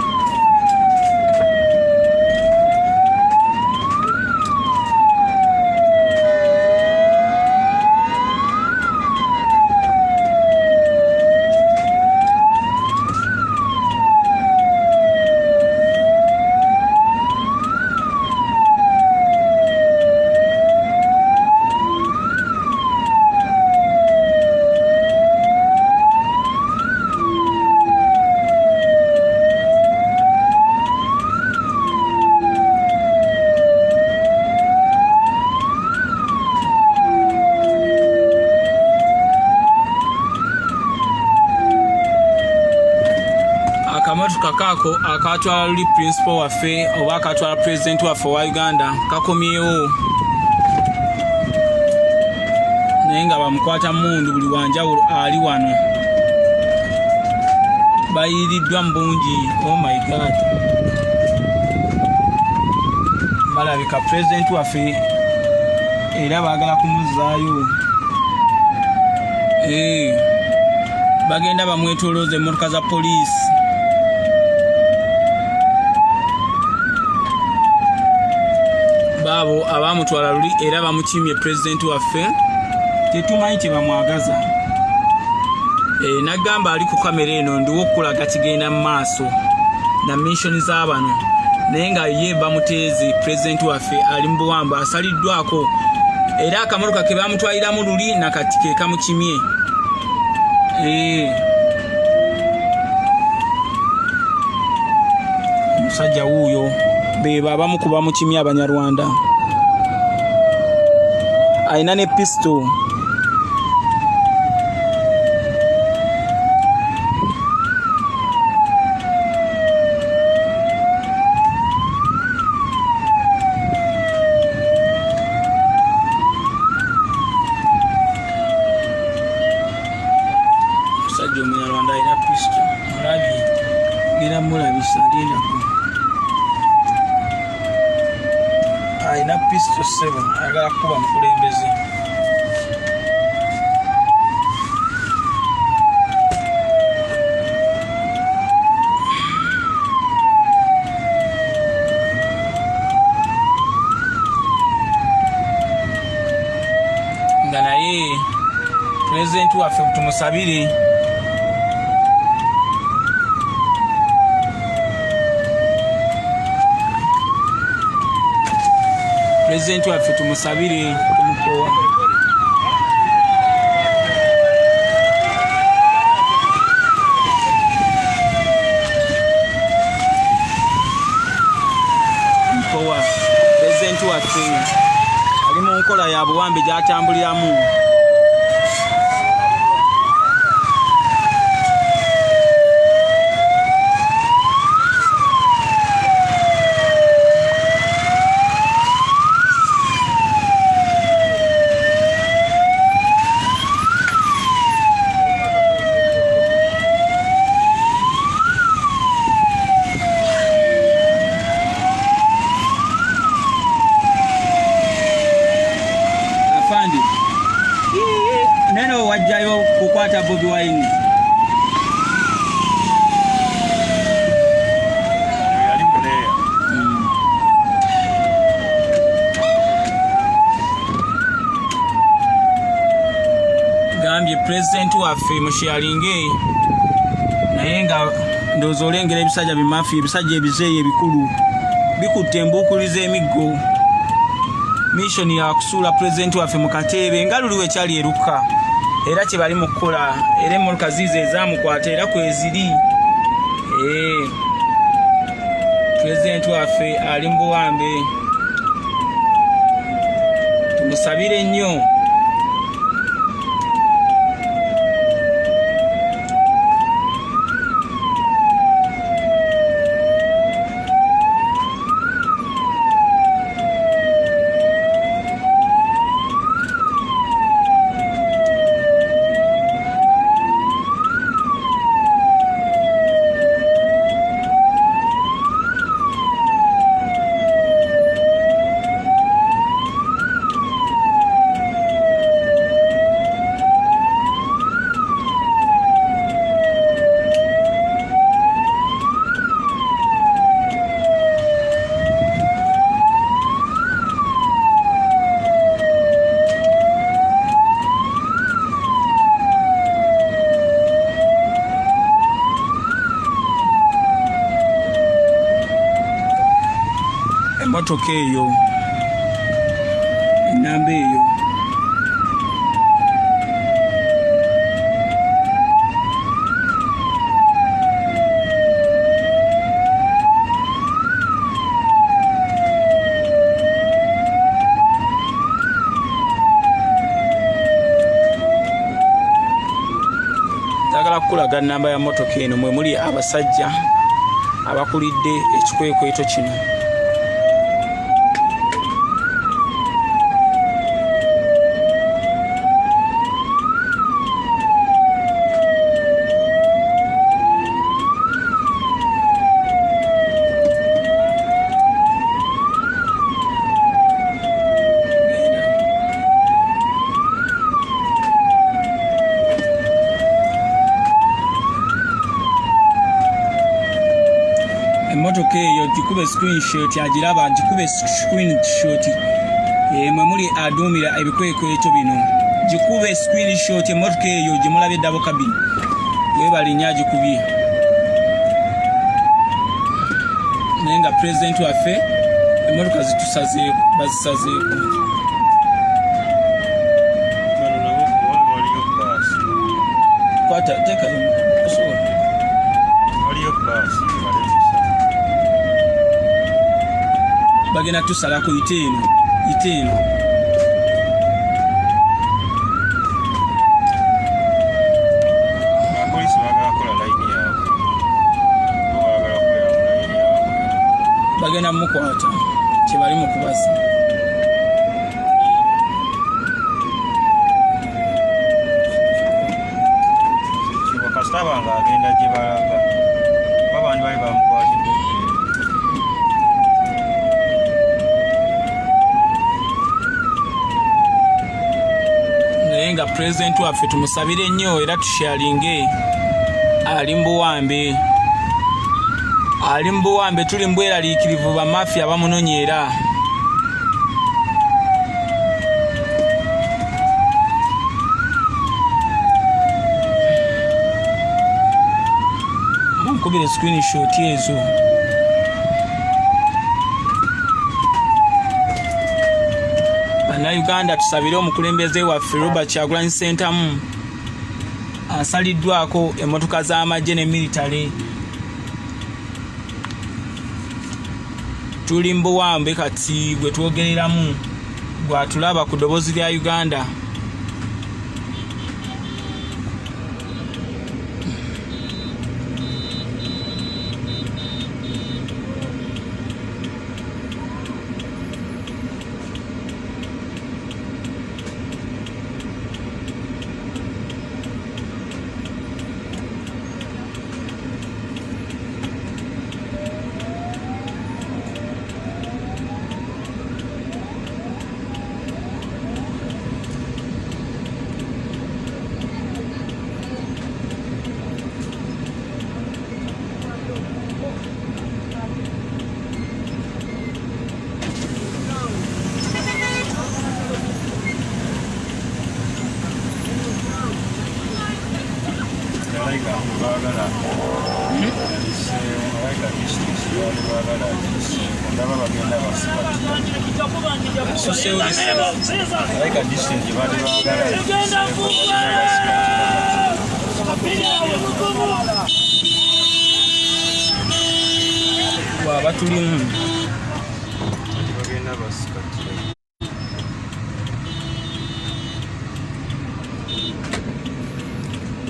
kako akatwala luli principal waffe oba akatwala president waffe wa Uganda kakomyewo naye nga bamukwata mundu buli wanjawulo ali wano bayiriddwa mu bungi. Oh my god, balabika president waffe era baagala kumuzaayo. Bagenda bamwetolooza emmotoka za poliisi. Baabo abamutwala luli era bamukimye president waffe, tetumanyi kye bamwagaza. Nagamba ali ku kamera eno ndiwo okulaga kigenda mu maaso na mission z'abano, naye nga ye bamuteezi president waffe ali mu buwambo asaliddwako, era akamotoka ke bamutwaliramu luli nakati ke kamukimye. Musajja wuuyo be babamu ku bamukimye Abanyarwanda, alina ne pistol. Musajja Omunyarwanda alina pistol, mulabye ngera mulabisa aliendako. Alina pistol 7 ayagala kuba mukulembeze. Nga naye president waffe tumusabire president waffe tumusabire tumukowa. Mukowa president waffe ali mu nkola ya buwambe gyatambuliramu. Neno wajjayo kukwata BobiWine. yali muleya Gambye president waffe mushalinge naye nga ndowooza olengera ebisajja bimafi, ebisajja ebizeeyi ebikulu bikutte embuukuliza emiggo. Mission ya kusuula president waffe mu kateebe nga luli wekyali eruka, era kye bali mu kukola, era emmoloka ziizo ezaamukwata era kweziri. President waffe ali mu buwambe, tumusabire nnyo. emotoka eyo enamba eyo kulaga namba ya motoka eno mwe muli abasajja abakulidde ekikwekweto kino. Emotoka eyo gikube screenshot agiraba gikube screenshot mwe muli aduumira ebikwekweto bino gikube screenshot emotoka eyo gimulabye dabo kabiri webalinya agikubye naye nga president waffe emotoka zitusazeeko bazisazeeko kwata teka waliyo basi bagenda tusalako iteeno abapolisi bagala kola layini yaabwe bagala kubeera mu layini yaabwe bagenda mukwata kyebali mu kubaza kasitaba nga agenda gye balaga babandi bali bamukwatidde naye nga president waffe tumusabire nnyo era tushalinge ali mu buwambe tuli mu bweraliikirivu bamafiya bamunonyera bankubire screenshot ezo Bannayuganda tusabire omukulembeze waffe Robert Kyagulanyi Ssentamu asaliddwako emmotoka z'amagye ne military. Tuli mu buwambe kati gwe twogereramu gwatulaba ku ddoboozi lya Uganda.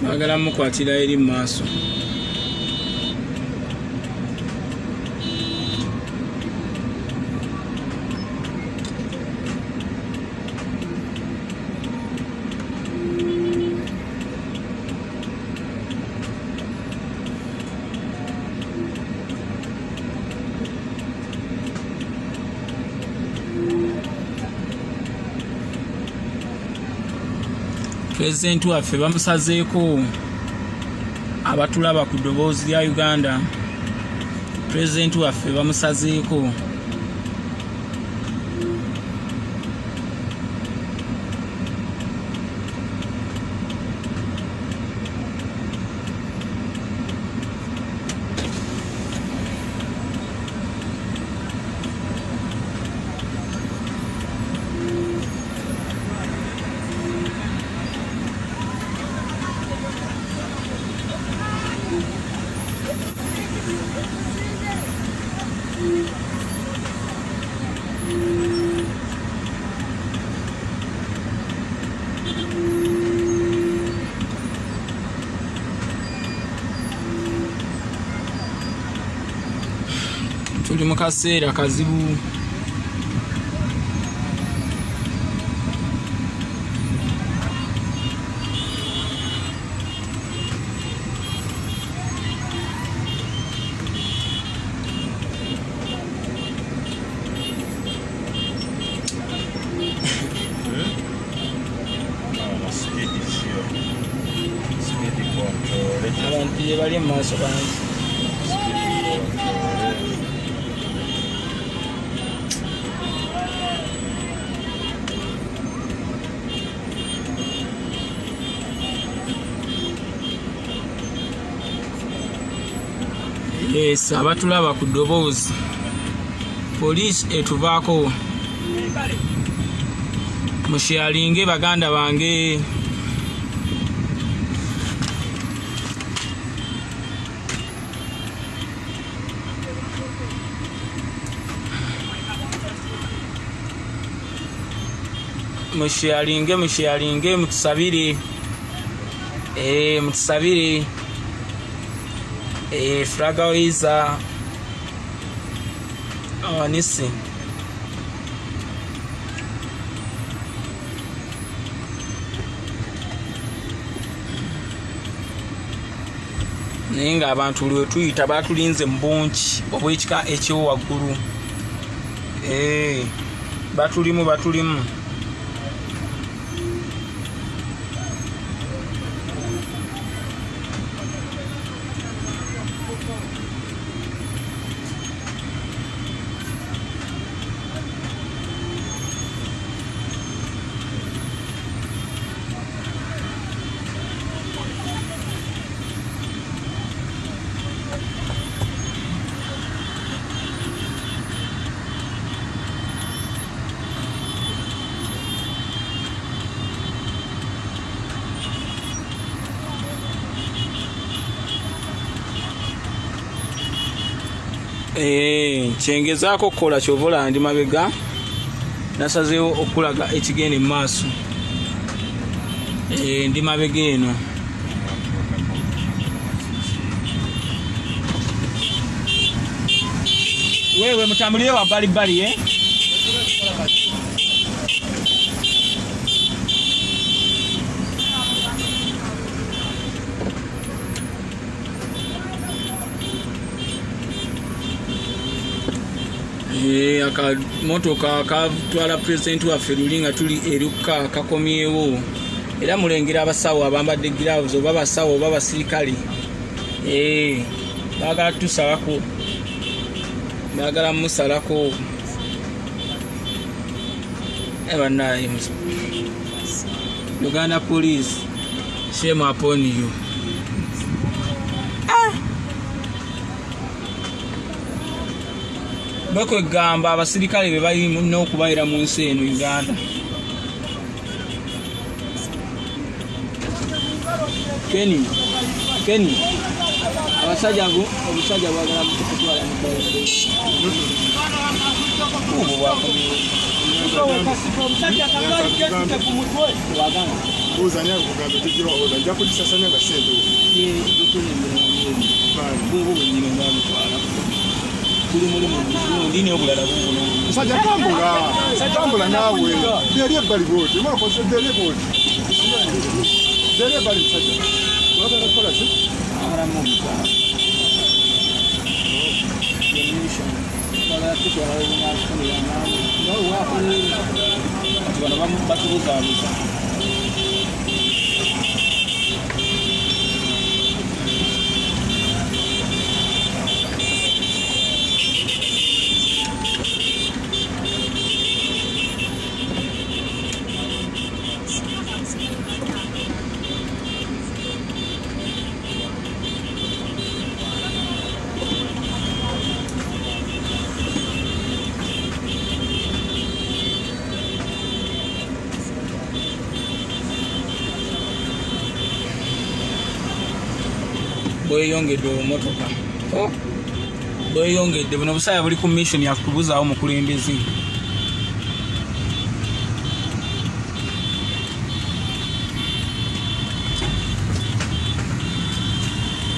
Bagala mukwatira eri mu maaso. President waffe bamusazeeko abatulaba ku ddoboozi lya Uganda. President waffe bamusazeeko tuli mu kaseera kazibu. Abantu bali mu maaso bangi. Yes, abatulaba ku ddoboozi. Poliisi etuvaako. Musharinge baganda bange. Musharinge mutusabire. Mutusabire. Fraga wiza nisi naye ng'abantu lwe tuyita batulinze mu bungi obw'ekika ekyowaggulu. Batulimu. Kyengezaako okukola kyovola ndi mabega nasazeewo okulaga ekigenda mu maaso. Ndi mabega eno. Wewe mutambulire wa bali akamotoka katwala pulezidenti waffe lulinga tuli eruka kakomyewo era mulengera abasawo abambadde gloves oba basawo oba basirikale baagala tusalako baagala musalako banaye Uganda police shame upon you. Bakwegamba abasirikale be bali n'okubayira mu nsi eno Uganda. Keni abasajja obusajja bwagala kutwala mu bbali. Ndine obulala buno musajja tambula naawe deri ebbali bwoti mwakoze deri bwoti deri ebbali musajja wagala kukola ki aramu bweyongedde omumotoka bweyongedde buno busaya buli ku mission ya kubuzaawo mukulembezi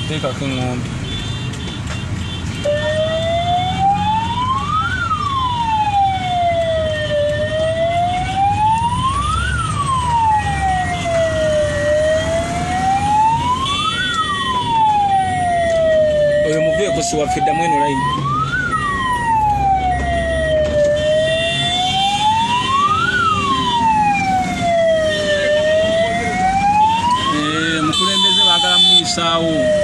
teekako engombe pusi wafidda mweno line mukulembeze bagala muyisaawo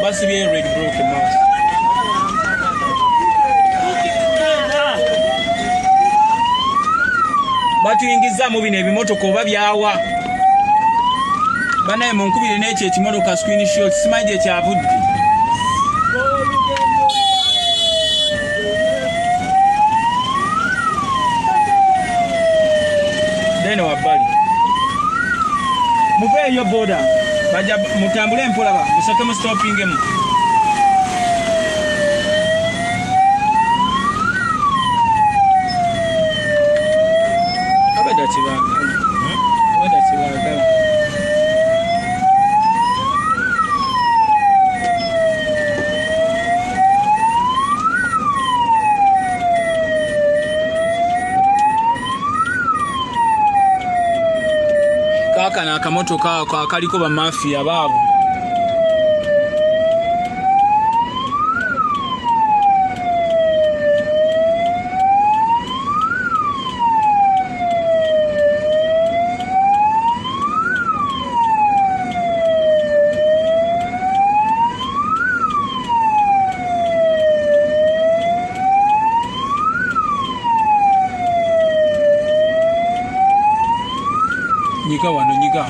basibye red broken mass batuyingiza mu bino ebimotoka oba byawa banaye munkubire n'ekyo ekimotoka screenshot simanyi gye kyavudde dene wabbali muveeyo boda baja mutambule mpola ba musake mu stoppingemu abada kibaga kakana akamotoka ako akaliko bamafiya baabo nyiga wano nyiga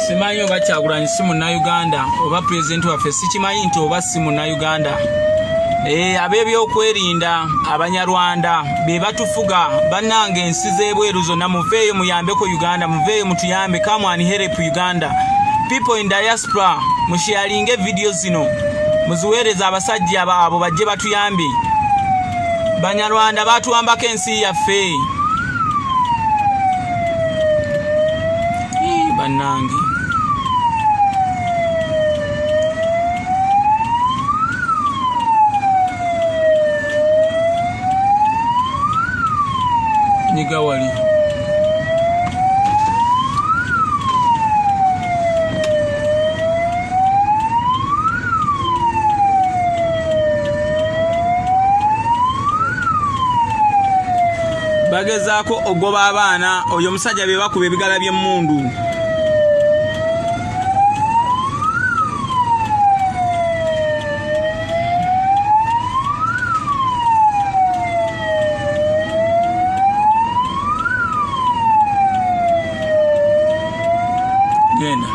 simanyi oba Kyagulanyi si Munnayuganda oba pulezidenti waffe sikimanyi nti oba si Munnayuganda ab'ebyokwerinda Abanyarwanda be batufuga bannange ensi z'ebweru zonna muveeyo muyambeko Uganda muveeyo mutuyambe come and help Uganda people in diaspora musharinge video zino muziweereza abasajja abo bajje batuyambe Banyarwanda batuwambako ensi yaffe bannange nyiga wali bagezaako ogoba abaana oyo omusajja be bakuba ebigala by'emmundu genda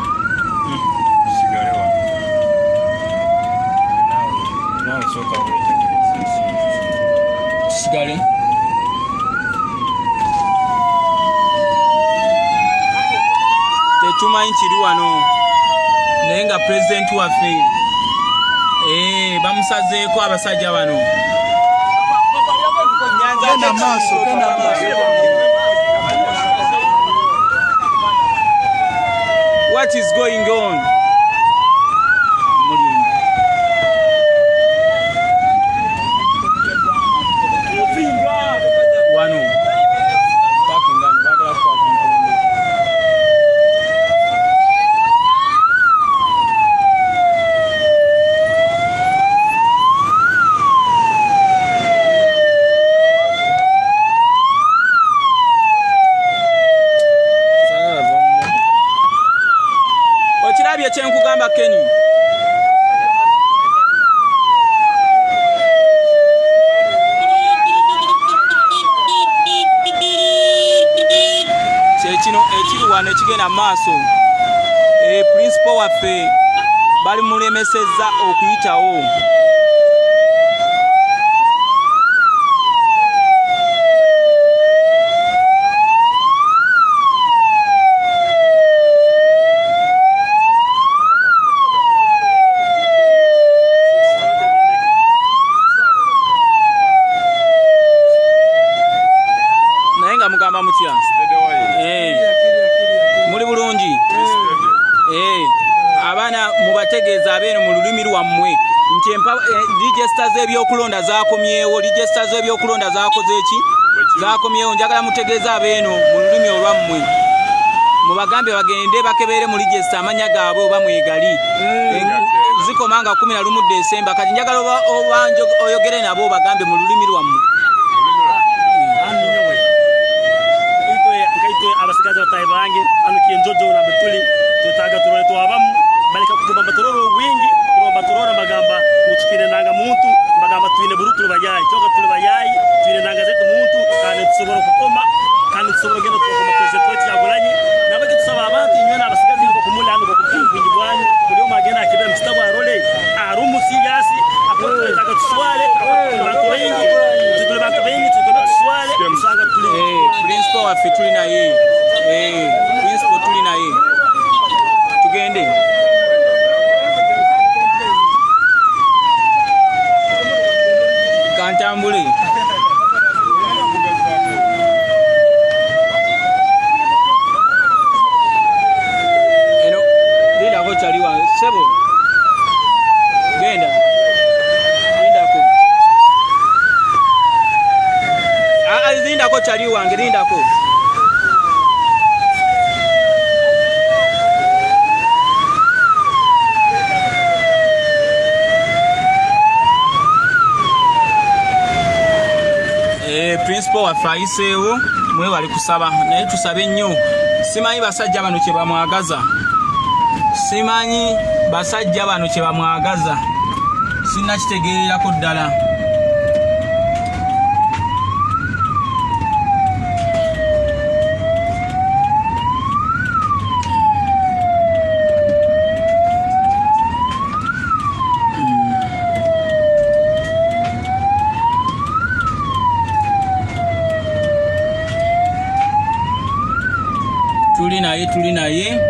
sigalewa nawe soka sigale tetumanyi kiri wano naye nga pulezidenti waffe bamusazeeko abasajja bano genda maaso what is going on wano pakingano bagala kukwata ogamba Kenny? Kino ekiri wano ekigenda maaso principal waffe bali mulemesezza okuyitawo. Naye nga mugamba mutya? Muli bulungi? Abaana mubategeeza abeeno mu lulimi lwammwe nti register z'ebyokulonda zaakomyewo, register z'ebyokulonda zaakoze ki? Zaakomyewo. Njagala mutegeeza abeeno mu lulimi olwammwe, mubagambe bagende bakebeere mu register amanya gaabwe oba mwegali. Zikoma nga 11 Desemba. Kati njagala oba oyogere nabo bagambe mu lulimi lwammwe. Abasikazi batayi bange ano kienjojo na betuli tutaga turole twabamu balika kugamba batororo wingi kuroba batorora bagamba utupine nanga muntu bagamba twine burutu bayayi choka tuli bayayi twine nanga zetu muntu kandi tusobora kukoma kandi tusobora genda tukoma president wetu yagulanye nabaki tusaba abantu inyona abasikazi ko kumula hano kwingi bwanyu kuri magena akibera mstabo arole arumu siyasi akora tutaga tuswale abantu wengi tutule bantu wengi tutule tuswale usanga tuli principal waffe tuli naye. Principal tuli naye. Tugende. Kantambule. Eno linda ko chaliwa sebo. Genda. Linda ko. Linda ko chaliwa ngirinda ko. Principal waffe ayiseewo mwebale kusaba naye tusabe nnyo. Simanyi basajja bano kye bamwagaza, simanyi basajja bano kye bamwagaza, sinnakitegeererako ddala. Tuli naye.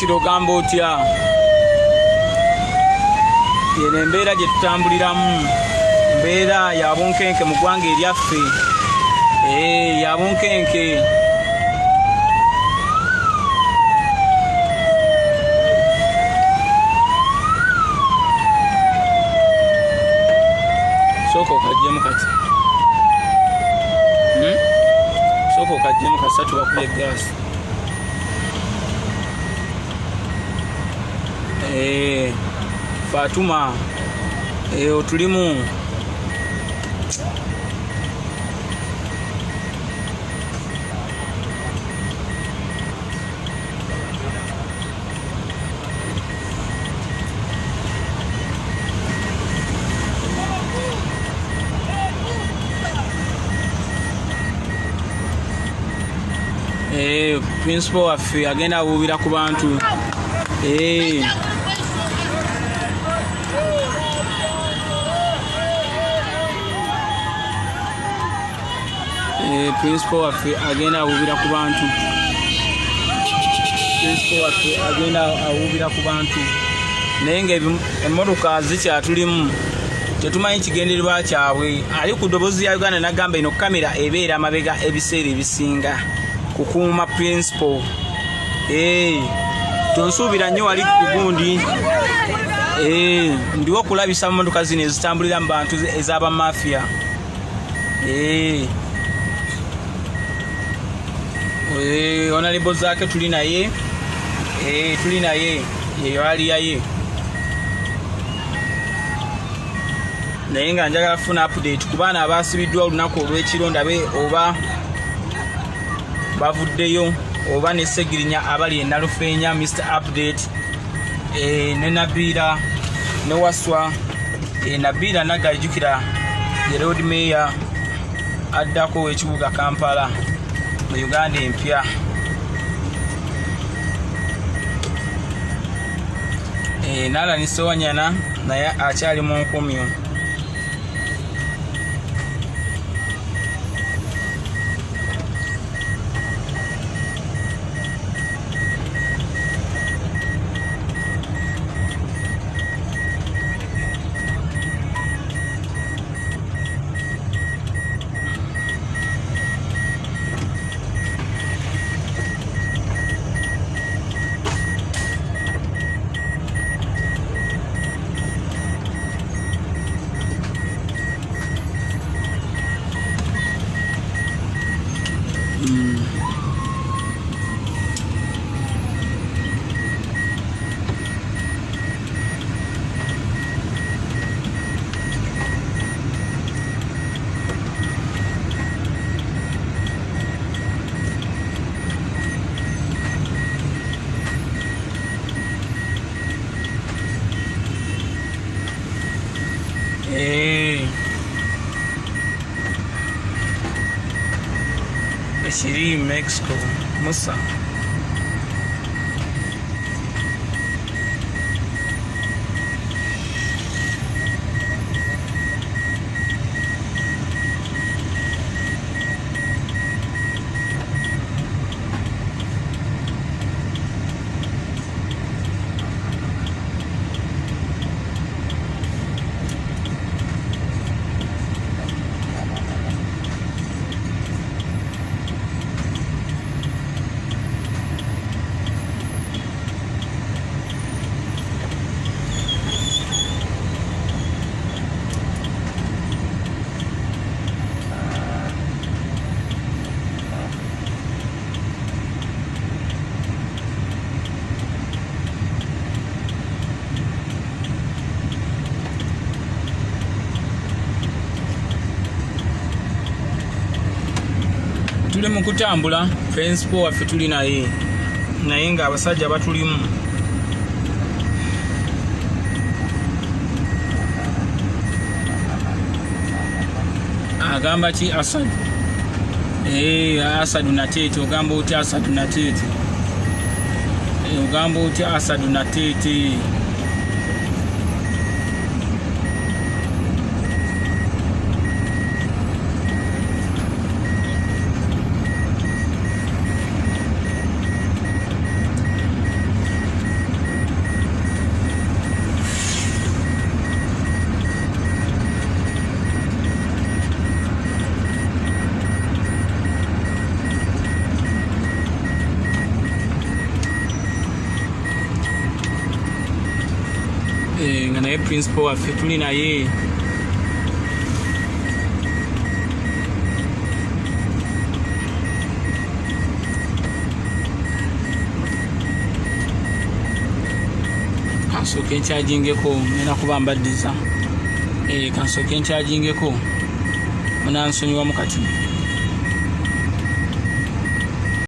Kiro gamba otya yene embeera gye tutambuliramu, mbeera ya bunkenke mu ggwanga eryaffe. ya bunkenke. Soko kajjemu kati. Soko kajjemu kasatu bakule gas. Fatuma otulimu principal waffe agenda abuubira ku bantu. Principal waffe agenda abuubira ku bantu. Principal waffe agenda abuubira ku bantu. Naye ng'emmotoka zikyatulimu tetumanyi kigendererwa kyabwe. Ali ku ddoboozi ya Uganda n'agamba eno kamera ebeera amabega ebiseera ebisinga kukuuma principal. Tonsuubira nnyo wali ku gundi. Ndiwo okulabisa mmotoka zino ezitambulira mu bantu ez'abamafiya. Honorable zake tuli naye. Tuli naye yeyo aliyaye. Naye nga njagala kufuna update ku baana abaasibiddwa olunaku olw'ekiro ndabe oba bavuddeyo oba ne Segirinya abali e Nalufeenya Mr. Update. Ne Nabiira ne Waswa. Nabiira nagajjukira ye road mayor addako w'ekibuga Kampala mu Uganda empya. Nalani Sowanyana naye akyali mu nkomyo. Shiri Mexico Musa. Tuli mu kutambula principal waffe tuli naye nga abasajja batulimu. Agamba ki Asad? Asad Natete. Ogamba oti Asad Natete? Ogamba oti Asad Natete? naye principal waffe tuli naye. Kansooke nkyagingeko nina kuba mbaddiza. Kansooke nkyagingeko munansonyiwamu kati.